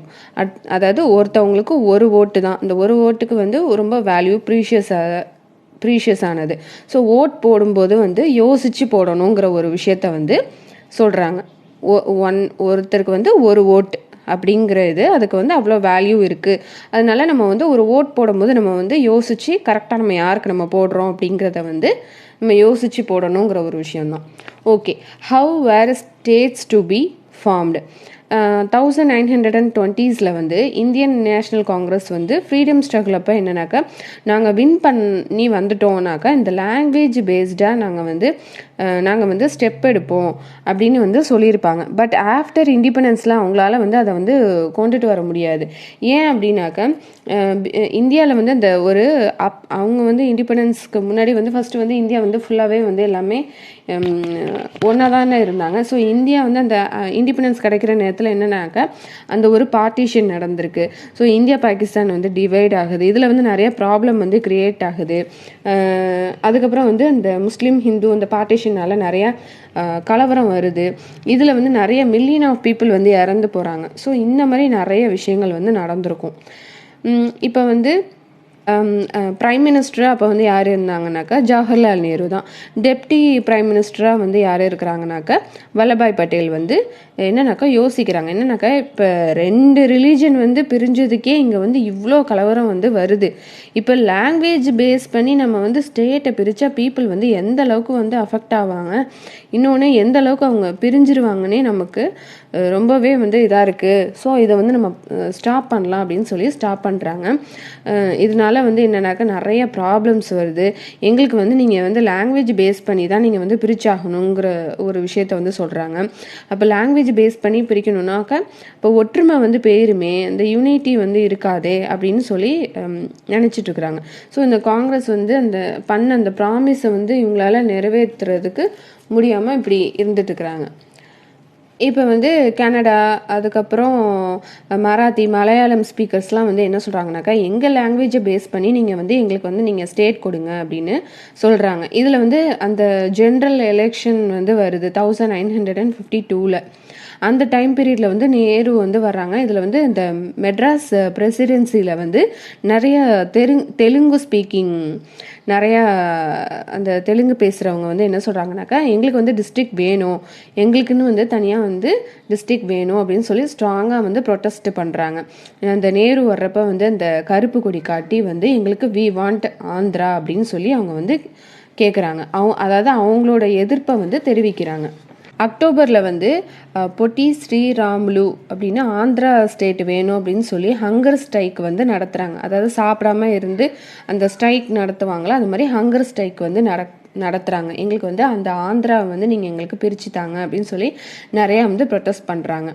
அதாவது ஒருத்தவங்களுக்கு ஒரு ஓட்டு தான், இந்த ஒரு ஓட்டுக்கு வந்து ரொம்ப வேல்யூ ப்ரீஷியஸானது. ஸோ ஓட் போடும்போது வந்து யோசித்து போடணுங்கிற ஒரு விஷயத்த வந்து சொல்கிறாங்க. ஒருத்தருக்கு வந்து ஒரு ஓட்டு அப்படிங்கிறது அதுக்கு வந்து அவ்வளோ வேல்யூ இருக்குது. அதனால நம்ம வந்து ஒரு ஓட் போடும்போது நம்ம வந்து யோசித்து கரெக்டாக நம்ம யாருக்கு நம்ம போடுறோம் அப்படிங்கிறத வந்து நம்ம யோசித்து போடணுங்கிற ஒரு விஷயந்தான். Okay, how were states to be formed. 1920s வந்து இந்தியன் நேஷ்னல் காங்கிரஸ் வந்து ஃப்ரீடம் ஸ்ட்ரகிள் அப்போ என்னன்னாக்கா நாங்கள் வின் பண்ணி வந்துட்டோம்னாக்கா இந்த லாங்குவேஜ் பேஸ்டாக நாங்கள் வந்து ஸ்டெப் எடுப்போம் அப்படின்னு வந்து சொல்லியிருப்பாங்க. பட் ஆஃப்டர் இண்டிபெண்டன்ஸ்லாம் அவங்களால வந்து அதை வந்து கொண்டுட்டு வர முடியாது. ஏன் அப்படின்னாக்கா இந்தியாவில் வந்து அந்த ஒரு அவங்க வந்து இண்டிபெண்டன்ஸ்க்கு முன்னாடி வந்து ஃபஸ்ட்டு வந்து இந்தியா வந்து ஃபுல்லாகவே வந்து எல்லாமே ஒன்றா தானே இருந்தாங்க. ஸோ இந்தியா வந்து அந்த இண்டிபெண்டன்ஸ் கிடைக்கிற நேரத்தில் என்னன்னாக்கா அந்த ஒரு பார்ட்டிஷன் நடந்திருக்கு. ஸோ இந்தியா பாகிஸ்தான் வந்து டிவைட் ஆகுது. இதில் வந்து நிறைய ப்ராப்ளம் வந்து கிரியேட் ஆகுது. அதுக்கப்புறம் வந்து அந்த முஸ்லீம் ஹிந்து அந்த பார்ட்டிஷனால நிறையா கலவரம் வருது. இதில் வந்து நிறைய மில்லியன் ஆஃப் பீப்புள் வந்து இறந்து போகிறாங்க. ஸோ இந்த மாதிரி நிறைய விஷயங்கள் வந்து நடந்திருக்கும். இப்போ வந்து பிரைம் மினிஸ்டராக அப்போ வந்து யார் இருந்தாங்கனாக்கா ஜவஹர்லால் நேரு தான். டெப்டி பிரைம் மினிஸ்டராக வந்து யார் இருக்கிறாங்கனாக்கா வல்லபாய் பட்டேல் வந்து என்னன்னாக்கா யோசிக்கிறாங்க. என்னன்னாக்கா இப்போ 2 ரிலீஜன் வந்து பிரிஞ்சதுக்கே இங்கே வந்து இவ்வளோ கலவரம் வந்து வருது. இப்போ லாங்குவேஜ் பேஸ் பண்ணி நம்ம வந்து ஸ்டேட்டை பிரித்தா பீப்புள் வந்து எந்த அளவுக்கு வந்து அஃபெக்ட் ஆவாங்க, இன்னொன்று எந்த அளவுக்கு அவங்க பிரிஞ்சிருவாங்கன்னே நமக்கு ரொம்பவே வந்து இதாக இருக்குது. ஸோ இதை வந்து நம்ம ஸ்டாப் பண்ணலாம் அப்படின்னு சொல்லி ஸ்டாப் பண்ணுறாங்க. இதனால வந்து என்னன்னாக்கா நிறைய ப்ராப்ளம்ஸ் வருது. எங்களுக்கு வந்து நீங்கள் வந்து லாங்குவேஜ் பேஸ் பண்ணி தான் நீங்கள் வந்து பிரிச்சாகணுங்கிற ஒரு விஷயத்த வந்து சொல்கிறாங்க. அப்போ லாங்குவேஜ் பேஸ் பண்ணி பிரிக்கணும்னாக்கா இப்போ ஒற்றுமை வந்து போயிருமே, அந்த யூனிட்டி வந்து இருக்காதே அப்படின்னு சொல்லி நினச்சிட்டு இருக்கிறாங்க. ஸோ இந்த காங்கிரஸ் வந்து அந்த ப்ராமிஸை வந்து இவங்களால நிறைவேற்றுறதுக்கு முடியாமல் இப்படி இருந்துட்டு இருக்கிறாங்க. இப்போ வந்து கனடா அதுக்கப்புறம் மராத்தி மலையாளம் ஸ்பீக்கர்ஸ்லாம் வந்து என்ன சொல்கிறாங்கனாக்கா எங்கள் லாங்குவேஜை பேஸ் பண்ணி நீங்கள் வந்து எங்களுக்கு வந்து நீங்கள் ஸ்டேட் கொடுங்க அப்படின்னு சொல்கிறாங்க. இதில் வந்து அந்த ஜென்ரல் எலெக்ஷன் வந்து வருது 1952. அந்த டைம் பீரியடில் வந்து நேரு வந்து வர்றாங்க. இதில் வந்து இந்த மெட்ராஸ் பிரசிடென்சியில் வந்து நிறைய தெலுங்கு ஸ்பீக்கிங் நிறையா அந்த தெலுங்கு பேசுகிறவங்க வந்து என்ன சொல்கிறாங்கனாக்கா எங்களுக்கு வந்து டிஸ்ட்ரிக்ட் வேணும், எங்களுக்குன்னு வந்து தனியாக வந்து டிஸ்ட்ரிக்ட் வேணும் அப்படின்னு சொல்லி ஸ்ட்ராங்காக வந்து ப்ரொட்டஸ்ட் பண்ணுறாங்க. அந்த நேரு வர்றப்ப வந்து அந்த கருப்பு கொடி காட்டி வந்து எங்களுக்கு வி வாண்ட் ஆந்திரா அப்படின்னு சொல்லி அவங்க வந்து கேட்குறாங்க. அதாவது அவங்களோட எதிர்ப்பை வந்து தெரிவிக்கிறாங்க. அக்டோபரில் வந்து பொட்டி ஸ்ரீராமுலு அப்படின்னு ஆந்திரா ஸ்டேட் வேணும் அப்படின்னு சொல்லி ஹங்கர் ஸ்ட்ரைக் வந்து நடத்துகிறாங்க. அதாவது சாப்பிடாம இருந்து அந்த ஸ்ட்ரைக் நடத்துவாங்களா, அது மாதிரி ஹங்கர் ஸ்ட்ரைக் வந்து நடத்துகிறாங்க, எங்களுக்கு வந்து அந்த ஆந்திராவை வந்து நீங்கள் எங்களுக்கு பிரித்து தாங்க அப்படின்னு சொல்லி நிறையா வந்து ப்ரொட்டஸ்ட் பண்ணுறாங்க.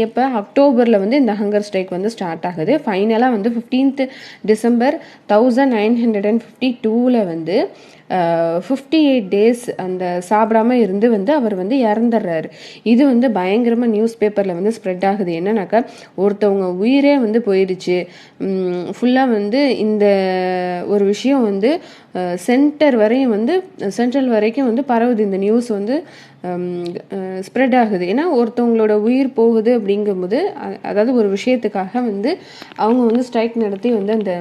இப்போ அக்டோபரில் வந்து இந்த ஹங்கர் ஸ்ட்ரைக் வந்து ஸ்டார்ட் ஆகுது. ஃபைனலாக வந்து 15th December 1952 வந்து 58 days அந்த சாப்பிடாம இருந்து வந்து அவர் வந்து இறந்துடுறாரு. இது வந்து பயங்கரமாக நியூஸ் பேப்பரில் வந்து ஸ்ப்ரெட் ஆகுது. என்னன்னாக்கா ஒருத்தவங்க உயிரே வந்து போயிடுச்சு, ஃபுல்லாக வந்து இந்த ஒரு விஷயம் வந்து சென்ட்ரல் வரைக்கும் வந்து பரவுது. இந்த நியூஸ் வந்து ஸ்ப்ரெட் ஆகுது. ஏன்னா ஒருத்தவங்களோட உயிர் போகுது அப்படிங்கும்போது, அதாவது ஒரு விஷயத்துக்காக வந்து அவங்க வந்து ஸ்ட்ரைக் நடத்தி வந்து அந்த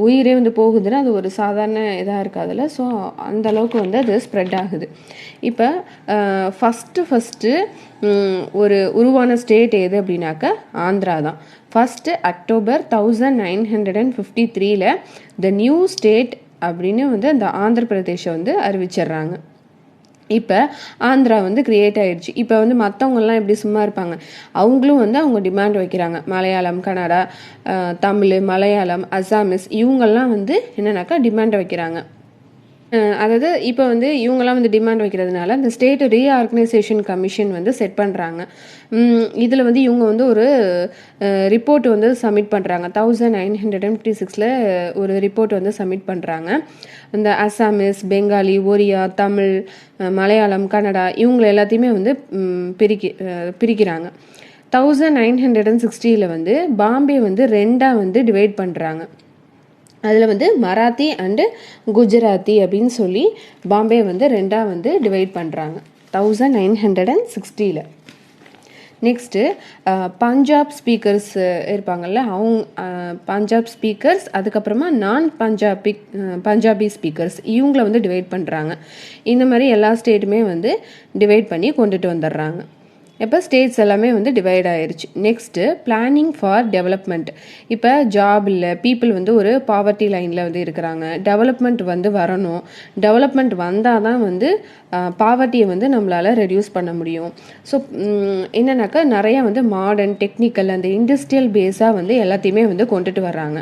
உயிரே வந்து போகுதுன்னா அது ஒரு சாதாரண இதாக இருக்காதுல்ல. ஸோ அந்த அளவுக்கு வந்து அது ஸ்ப்ரெட் ஆகுது. இப்போ ஃபஸ்ட்டு ஒரு உருவான ஸ்டேட் எது அப்படின்னாக்கா ஆந்திரா தான். First October 1953 the new state அப்படின்னு வந்து அந்த ஆந்திர பிரதேசம் வந்து அறிவிச்சிடுறாங்க. இப்போ ஆந்திரா வந்து கிரியேட் ஆயிடுச்சு. இப்போ வந்து மற்றவங்கெல்லாம் எப்படி சும்மா இருப்பாங்க, அவங்களும் வந்து அவங்க டிமாண்ட் வைக்கிறாங்க. மலையாளம், கன்னடா, தமிழ், மலையாளம், அசாமிஸ் இவங்கெல்லாம் வந்து என்னன்னாக்கா டிமாண்ட் வைக்கிறாங்க. அதாவது இப்போ வந்து இவங்கெல்லாம் வந்து டிமாண்ட் வைக்கிறதுனால இந்த ஸ்டேட் ரீஆர்கனைசேஷன் கமிஷன் வந்து செட் பண்ணுறாங்க. இதில் வந்து இவங்க வந்து ஒரு ரிப்போர்ட் வந்து சப்மிட் பண்ணுறாங்க. 1956 ஒரு ரிப்போர்ட் வந்து சப்மிட் பண்ணுறாங்க. இந்த அசாமிஸ், பெங்காலி, ஒரியா, தமிழ், மலையாளம், கன்னடா இவங்க எல்லாத்தையுமே வந்து பிரிக்கிறாங்க. 1960 வந்து பாம்பே வந்து ரெண்டாக வந்து டிவைட் பண்ணுறாங்க. அதில் வந்து மராத்தி அண்டு குஜராத்தி அப்படின்னு சொல்லி பாம்பே வந்து ரெண்டாக வந்து டிவைட் பண்ணுறாங்க 1960. நெக்ஸ்ட்டு பஞ்சாப் ஸ்பீக்கர்ஸ் இருப்பாங்கள்ல, பஞ்சாப் ஸ்பீக்கர்ஸ், அதுக்கப்புறமா பஞ்சாபி ஸ்பீக்கர்ஸ் இவங்கள வந்து டிவைட் பண்ணுறாங்க. இந்த மாதிரி எல்லா ஸ்டேட்டுமே வந்து டிவைட் பண்ணி கொண்டுட்டு வந்துடுறாங்க. இப்போ ஸ்டேட்ஸ் எல்லாமே வந்து டிவைட் ஆயிடுச்சு. Next planning for development. இப்போ ஜாப் இல்லை, பீப்புள் வந்து ஒரு பாவர்ட்டி லைனில் வந்து இருக்கிறாங்க. டெவலப்மெண்ட் வந்து வரணும். டெவலப்மெண்ட் வந்தால் தான் வந்து பாவர்ட்டியை வந்து நம்மளால் ரெடியூஸ் பண்ண முடியும். ஸோ என்னன்னாக்கா நிறையா வந்து மாடர்ன், டெக்னிக்கல், அந்த இண்டஸ்ட்ரியல் பேஸாக வந்து எல்லாத்தையுமே வந்து கொண்டுட்டு வர்றாங்க.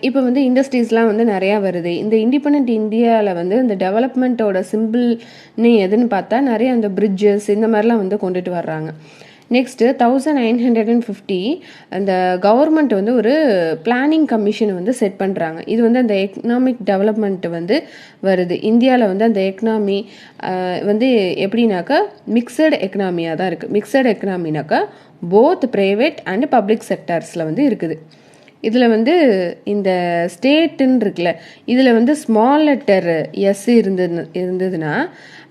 இப்போ வந்து இண்டஸ்ட்ரீஸ்லாம் வந்து நிறையா வருது. இந்த இண்டிபெண்ட் இந்தியாவில் வந்து இந்த டெவலப்மெண்ட்டோட சிம்பிள்னு எதுன்னு பார்த்தா நிறைய அந்த பிரிட்ஜஸ் இந்த மாதிரிலாம் வந்து கொண்டுட்டு வர்றாங்க. நெக்ஸ்ட்டு 1950 அந்த கவர்மெண்ட் வந்து ஒரு பிளானிங் கமிஷனை வந்து செட் பண்ணுறாங்க. இது வந்து அந்த எக்கனாமிக் டெவலப்மெண்ட் வந்து வருது. இந்தியாவில் வந்து அந்த எக்கனாமி வந்து எப்படின்னாக்கா மிக்சடு எக்கனாமியாக தான் இருக்குது. மிக்சடு எக்கனாமினாக்கா போத் ப்ரைவேட் அண்ட் பப்ளிக் செக்டார்ஸில் வந்து இருக்குது. இதில் வந்து இந்த ஸ்டேட்டுன்னு இருக்குல்ல, இதில் வந்து ஸ்மால் லெட்டர் எஸ் இருந்ததுன்னா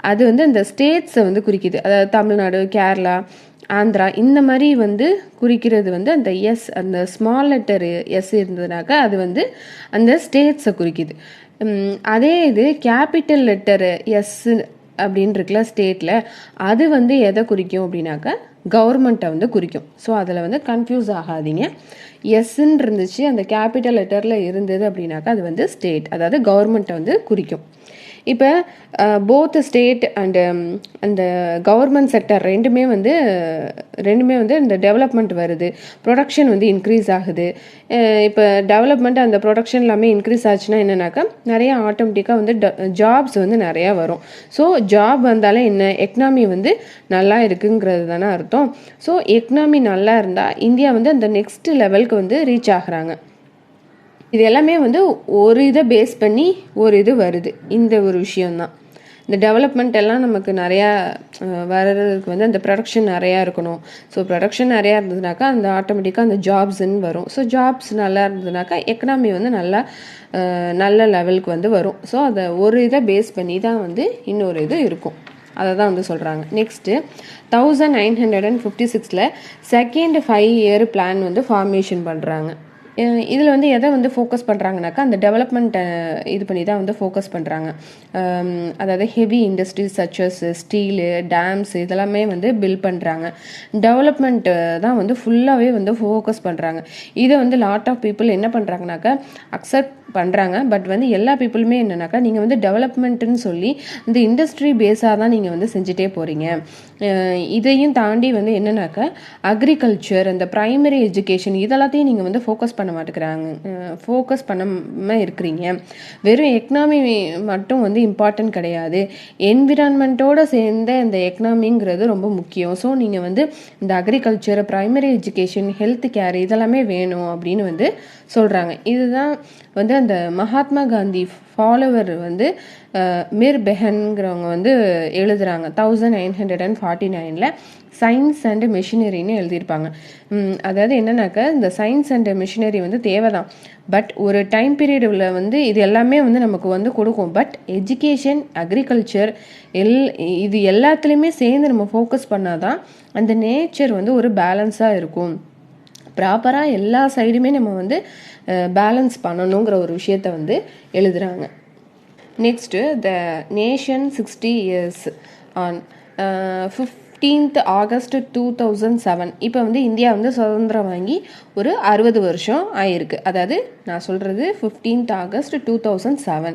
அது வந்து அந்த ஸ்டேட்ஸை வந்து குறிக்குது. அதாவது தமிழ்நாடு, கேரளா, ஆந்திரா இந்த மாதிரி வந்து குறிக்கிறது வந்து அந்த எஸ், அந்த ஸ்மால் லெட்டர் எஸ் இருந்ததுனாக்கா அது வந்து அந்த ஸ்டேட்ஸை குறிக்குது. அதே இது கேபிட்டல் லெட்டர் எஸ் அப்படின்னு இருக்குல்ல ஸ்டேட்டில், அது வந்து எதை குறிக்கும் அப்படின்னாக்கா கவர்மெண்ட்டை வந்து குறிக்கும். ஸோ அதில் வந்து கன்ஃபியூஸ் ஆகாதீங்க. எஸ்ன்னு இருந்துச்சு, அந்த கேபிட்டல் லெட்டரில் இருந்தது அப்படின்னாக்கா அது வந்து ஸ்டேட், அதாவது கவர்மெண்ட்டை வந்து குறிக்கும். இப்போ போத் ஸ்டேட் அண்டு அந்த கவர்மெண்ட் செக்டர் ரெண்டுமே வந்து இந்த டெவலப்மெண்ட் வருது, ப்ரொடக்ஷன் வந்து இன்க்ரீஸ் ஆகுது. இப்போ டெவலப்மெண்ட் அந்த ப்ரொடக்ஷன் எல்லாமே இன்க்ரீஸ் ஆச்சுன்னா என்னன்னாக்கா நிறையா ஆட்டோமேட்டிக்காக வந்து ஜாப்ஸ் வந்து நிறையா வரும். ஸோ ஜாப் வந்தாலே என்ன, எக்கனாமி வந்து நல்லா இருக்குங்கிறது தானே அர்த்தம். ஸோ எக்கனாமி நல்லா இருந்தால் இந்தியா வந்து அந்த நெக்ஸ்ட் லெவலுக்கு வந்து ரீச் ஆகுறாங்க. இது எல்லாமே வந்து ஒரு இதை பேஸ் பண்ணி ஒரு இது வருது. இந்த ஒரு விஷயம்தான் இந்த டெவலப்மெண்ட் எல்லாம் நமக்கு நிறையா வர்றதுக்கு வந்து அந்த ப்ரொடக்ஷன் நிறையா இருக்கணும். ஸோ ப்ரொடக்ஷன் நிறையா இருந்ததுனாக்கா அந்த ஆட்டோமேட்டிக்காக அந்த ஜாப்ஸ்ன்னு வரும். ஸோ ஜாப்ஸ் நல்லா இருந்ததுனாக்கா எக்கனாமி வந்து நல்ல லெவலுக்கு வந்து வரும். ஸோ அதை ஒரு இதை பேஸ் பண்ணி தான் வந்து இன்னொரு இது இருக்கும். அதை தான் வந்து சொல்கிறாங்க. நெக்ஸ்ட்டு 1956 செகண்ட் 5-year பிளான் வந்து ஃபார்மேஷன் பண்ணுறாங்க. இதில் வந்து எதை வந்து ஃபோக்கஸ் பண்ணுறாங்கனாக்கா அந்த டெவலப்மெண்ட்டை இது பண்ணி தான் வந்து ஃபோக்கஸ் பண்ணுறாங்க. அதாவது ஹெவி இண்டஸ்ட்ரீஸ் சச்சஸ் ஸ்டீலு, டேம்ஸ் இதெல்லாமே வந்து பில்ட் பண்ணுறாங்க. டெவலப்மெண்ட்டு தான் வந்து ஃபுல்லாகவே வந்து ஃபோக்கஸ் பண்ணுறாங்க. இதை வந்து லாட் ஆஃப் பீப்புள் என்ன பண்ணுறாங்கனாக்கா அக்செப்ட் பண்ணுறாங்க. பட் வந்து எல்லா பீப்புளுமே என்னன்னாக்கா நீங்கள் வந்து டெவலப்மெண்ட்டுன்னு சொல்லி இந்த இண்டஸ்ட்ரி பேஸாக தான் நீங்கள் வந்து செஞ்சுட்டே போகிறீங்க. இதையும் தாண்டி வந்து என்னன்னாக்கா அக்ரிகல்ச்சர், அந்த ப்ரைமரி எஜுகேஷன் இதெல்லாத்தையும் நீங்கள் வந்து ஃபோக்கஸ் பண்ண மாட்டேங்கிறாங்க, ஃபோக்கஸ் பண்ணாமல் இருக்கிறீங்க. வெறும் எக்கனாமி மட்டும் வந்து இம்பார்ட்டன்ட் கிடையாது, என்விரான்மெண்ட்டோடு சேர்ந்த இந்த எக்கனாமிங்கிறது ரொம்ப முக்கியம். ஸோ நீங்கள் வந்து இந்த agriculture, primary education, health care இதெல்லாமே வேணும் அப்படின்னு வந்து சொல்கிறாங்க. இதுதான் வந்து அந்த மகாத்மா காந்தி ஃபாலோவர் வந்து மிர் பெஹன்கிறவங்க வந்து எழுதுகிறாங்க. 1949 சயின்ஸ் அண்ட் மிஷினரின்னு எழுதியிருப்பாங்க. அதாவது என்னன்னாக்கா இந்த சயின்ஸ் அண்ட் மிஷினரி வந்து தேவைதான், பட் ஒரு டைம் பீரியடில் வந்து இது எல்லாமே வந்து நமக்கு வந்து கொடுக்கும். பட் எஜுகேஷன், அக்ரிகல்ச்சர் இது எல்லாத்துலேயுமே சேர்ந்து நம்ம ஃபோக்கஸ் பண்ணாதான் அந்த நேச்சர் வந்து ஒரு பேலன்ஸாக இருக்கும். ப்ராப்பராக எல்லா சைடுமே நம்ம வந்து பேலன்ஸ் பண்ணணுங்கிற ஒரு விஷயத்த வந்து எழுதுகிறாங்க. Next the nation 60 years on 15th August 2007. இப்போ வந்து இந்தியா வந்து சுதந்திரம் வாங்கி ஒரு 60 வருஷம் ஆயிருக்கு. அதாவது நான் சொல்கிறது 15th August 2007.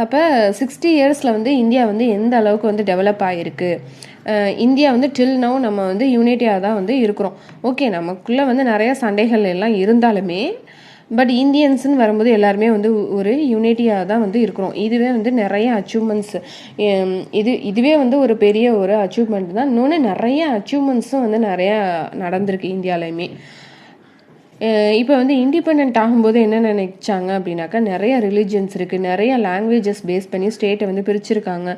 அப்போ 60 இயர்ஸில் வந்து இந்தியா வந்து எந்த அளவுக்கு வந்து டெவலப் ஆகிருக்கு, இந்தியா வந்து டில் நவ் நம்ம வந்து யூனிட்டியாக தான் வந்து இருக்கிறோம். ஓகே, நமக்குள்ளே வந்து நிறையா சண்டைகள் எல்லாம் இருந்தாலுமே பட் இந்தியன்ஸ்ன்னு வரும்போது எல்லாருமே வந்து ஒரு யூனிட்டியாக தான் வந்து இருக்கிறோம். இதுவே வந்து நிறைய அச்சீவ்மெண்ட்ஸ், இதுவே வந்து ஒரு பெரிய ஒரு அச்சீவ்மெண்ட் தான். இன்னொன்று நிறைய அச்சீவ்மெண்ட்ஸும் வந்து நிறையா நடந்திருக்கு இந்தியாவிலையுமே. இப்போ வந்து இண்டிபெண்ட் ஆகும்போது என்ன நினைச்சாங்க அப்படின்னாக்கா, நிறைய ரிலிஜியன்ஸ் இருக்குது, நிறைய லாங்குவேஜஸ் பேஸ் பண்ணி ஸ்டேட்டை வந்து பிரிச்சிருக்காங்க.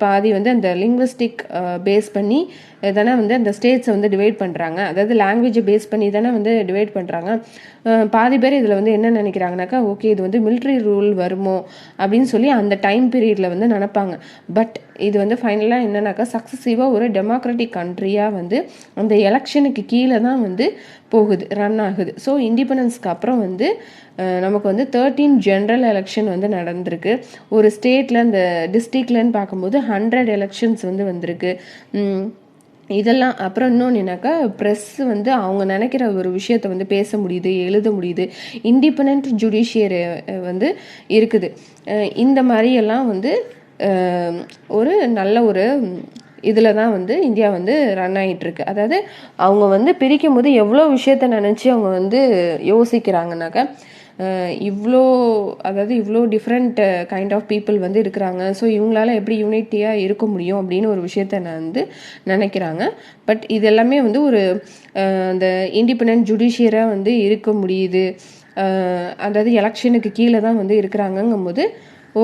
பாதி வந்து அந்த லிங்குவிஸ்டிக் பேஸ் பண்ணி தானே வந்து அந்த ஸ்டேட்ஸை வந்து டிவைட் பண்ணுறாங்க. அதாவது லாங்குவேஜை பேஸ் பண்ணி தானே வந்து டிவைட் பண்ணுறாங்க. பாதி பேர் இதில் வந்து என்ன நினைக்கிறாங்கனாக்கா, ஓகே இது வந்து மிலிட்ரி ரூல் வருமோ அப்படின்னு சொல்லி அந்த டைம் பீரியடில் வந்து நினைப்பாங்க. பட் இது வந்து ஃபைனலாக என்னன்னாக்கா சக்ஸஸிவாக ஒரு டெமோக்ராட்டிக் கண்ட்ரியாக வந்து அந்த எலெக்ஷனுக்கு கீழே தான் வந்து போகுது, ரன் ஆகுது. ஸோ இண்டிபெண்டன்ஸ்க்கு அப்புறம் வந்து நமக்கு வந்து 13 ஜென்ரல் எலெக்ஷன் வந்து நடந்திருக்கு. ஒரு ஸ்டேட்டில் அந்த டிஸ்ட்ரிக்ட்லன்னு பார்க்கும்போது 100 எலெக்ஷன்ஸ் வந்து வந்திருக்கு. இதெல்லாம் அப்புறம் இன்னொன்று என்னக்கா, ப்ரெஸ் வந்து அவங்க நினைக்கிற ஒரு விஷயத்த வந்து பேச முடியுது, எழுத முடியுது. இண்டிபெண்ட் ஜுடிஷியரி வந்து இருக்குது. இந்த மாதிரியெல்லாம் வந்து ஒரு நல்ல ஒரு இதில் தான் வந்து இந்தியா வந்து ரன் ஆகிட்டுருக்கு. அதாவது அவங்க வந்து பிரிக்கும் போது எவ்வளோ விஷயத்த நினச்சி அவங்க வந்து யோசிக்கிறாங்கனாக்கா, இவ்வளோ டிஃப்ரெண்ட் கைண்ட் ஆஃப் பீப்புள் வந்து இருக்கிறாங்க. ஸோ இவங்களால எப்படி யூனிட்டியாக இருக்க முடியும் அப்படின்னு ஒரு விஷயத்த நான் வந்து நினைக்கிறாங்க. பட் இது எல்லாமே வந்து ஒரு அந்த இண்டிபெண்ட் ஜுடிஷியராக வந்து இருக்க முடியுது. அதாவது எலெக்ஷனுக்கு கீழே தான் வந்து இருக்கிறாங்கங்கும் போது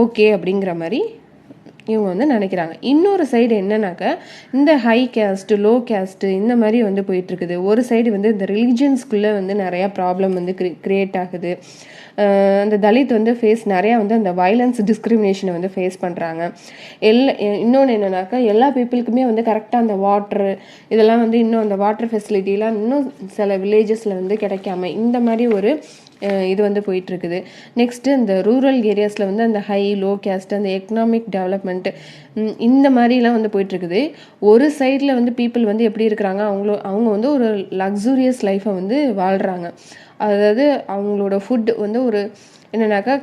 ஓகே அப்படிங்கிற மாதிரி இவங்க வந்து நினைக்கிறாங்க. இன்னொரு சைடு என்னன்னாக்கா, இந்த ஹை கேஸ்ட்டு, லோ கேஸ்ட்டு இந்த மாதிரி வந்து போயிட்டுருக்குது. ஒரு சைடு வந்து இந்த ரிலிஜியன்ஸ்குள்ளே வந்து நிறையா ப்ராப்ளம் வந்து க்ரியேட் ஆகுது. அந்த தலித் வந்து நிறையா வந்து அந்த வயலன்ஸ், டிஸ்கிரிமினேஷனை வந்து ஃபேஸ் பண்ணுறாங்க. இன்னொன்று என்னன்னாக்கா, எல்லா பீப்புளுக்குமே வந்து கரெக்டாக அந்த வாட்ரு இதெல்லாம் வந்து இன்னும் அந்த வாட்டர் ஃபெசிலிட்டிலாம் இன்னும் சில வில்லேஜஸில் வந்து கிடைக்காம இந்த மாதிரி ஒரு இது வந்து போயிட்டுருக்குது. நெக்ஸ்ட்டு இந்த ரூரல் ஏரியாஸில் வந்து அந்த ஹை, லோ கேஸ்ட், அந்த எக்கனாமிக் டெவலப்மெண்ட்டு இந்த மாதிரிலாம் வந்து போயிட்டுருக்குது. ஒரு சைடில் வந்து பீப்புள் வந்து எப்படி இருக்கிறாங்க, அவங்க வந்து ஒரு லக்ஸூரியஸ் லைஃப்பை வந்து வாழ்கிறாங்க. அதாவது அவங்களோட ஃபுட் வந்து ஒரு என்னன்னாக்கா,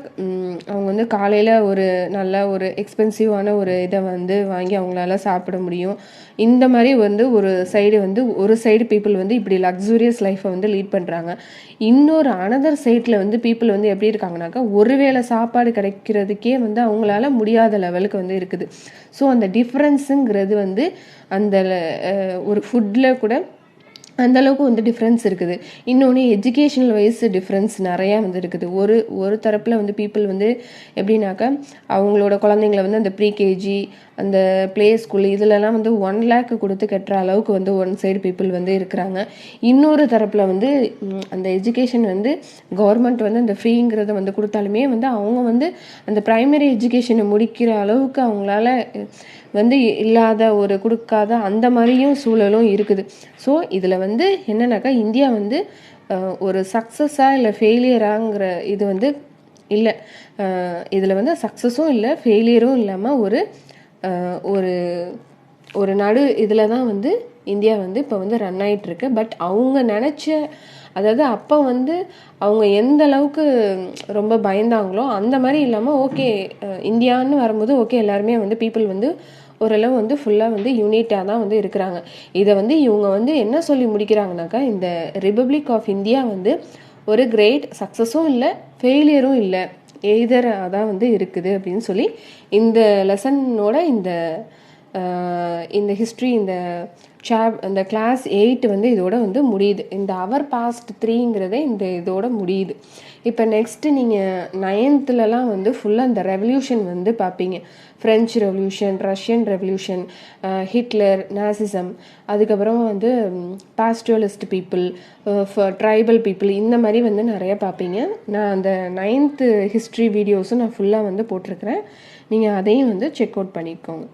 அவங்க வந்து காலையில் ஒரு நல்ல ஒரு எக்ஸ்பென்சிவான ஒரு இதை வந்து வாங்கி அவங்களால சாப்பிட முடியும். இந்த மாதிரி வந்து ஒரு சைடு பீப்புள் வந்து இப்படி லக்ஸூரியஸ் லைஃப்பை வந்து லீட் பண்ணுறாங்க. இன்னொரு அனதர் சைடில் வந்து பீப்புள் வந்து எப்படி இருக்காங்கனாக்கா, ஒருவேளை சாப்பாடு கிடைக்கிறதுக்கே வந்து அவங்களால முடியாத லெவலுக்கு வந்து இருக்குது. ஸோ அந்த டிஃப்ரென்ஸுங்கிறது வந்து அந்த ஒரு ஃபுட்டில் கூட அந்தளவுக்கு வந்து டிஃப்ரென்ஸ் இருக்குது. இன்னொன்று எஜுகேஷனல் வைஸ் டிஃப்ரென்ஸ் நிறையா வந்து இருக்குது. ஒரு தரப்பில் வந்து பீப்புள் வந்து எப்படின்னாக்கா, அவங்களோட குழந்தைங்கள வந்து அந்த ப்ரீகேஜி, அந்த ப்ளே ஸ்கூல் இதிலலாம் வந்து 1 lakh கொடுத்து கட்டுற அளவுக்கு வந்து ஒன் சைடு பீப்புள் வந்து இருக்கிறாங்க. இன்னொரு தரப்பில் வந்து அந்த எஜுகேஷன் வந்து கவர்மெண்ட் வந்து அந்த ஃப்ரீங்கிறத வந்து கொடுத்தாலுமே வந்து அவங்க வந்து அந்த ப்ரைமரி எஜுகேஷனை முடிக்கிற அளவுக்கு அவங்களால வந்து இல்லாத ஒரு கொடுக்காத அந்த மாதிரியும் சூழலும் இருக்குது. ஸோ இதில் வந்து என்னன்னாக்கா, இந்தியா வந்து ஒரு சக்ஸஸாக இல்லை ஃபெயிலியராங்கிற இது வந்து இல்லை. இதில் வந்து சக்ஸஸும் இல்லை, ஃபெயிலியரும் இல்லாமல் ஒரு ஒரு நடு இதில் தான் வந்து இந்தியா வந்து இப்போ வந்து ரன் ஆகிட்டுருக்கு. பட் அவங்க அதாவது அப்போ வந்து அவங்க எந்த அளவுக்கு ரொம்ப பயந்தாங்களோ அந்த மாதிரி இல்லாமல் ஓகே இந்தியான்னு வரும்போது ஓகே எல்லாருமே வந்து பீப்புள் வந்து ஓரளவு வந்து ஃபுல்லாக வந்து யூனிட்டாக தான் வந்து இருக்கிறாங்க. இதை வந்து இவங்க வந்து என்ன சொல்லி முடிக்கிறாங்கனாக்கா, இந்த ரிபப்ளிக் ஆஃப் இந்தியா வந்து ஒரு கிரேட் சக்ஸஸும் இல்லை ஃபெயிலியரும் இல்லை, எய்தர் அதான் வந்து இருக்குது அப்படின்னு சொல்லி இந்த லெசனோட இந்த ஹிஸ்ட்ரி இந்த கிளாஸ் 8 வந்து இதோட வந்து முடியுது. இந்த அவர் பாஸ்ட் 3ங்கிறதே இதோட முடியுது. இப்போ நெக்ஸ்ட்டு நீங்கள் 9th வந்து ஃபுல்லாக இந்த ரெவல்யூஷன் வந்து பார்ப்பீங்க. French revolution, Russian revolution, Hitler, Nazism, அதுக்கப்புறம் வந்து பாஸ்டுவலிஸ்ட் பீப்புள், ட்ரைபல் பீப்புள், இந்த மாதிரி வந்து நிறைய பார்ப்பீங்க. நான் அந்த 9th ஹிஸ்ட்ரி வீடியோஸும் நான் ஃபுல்லாக வந்து போட்டிருக்கிறேன். நீங்கள் அதையும் வந்து செக் அவுட் பண்ணிக்கோங்க.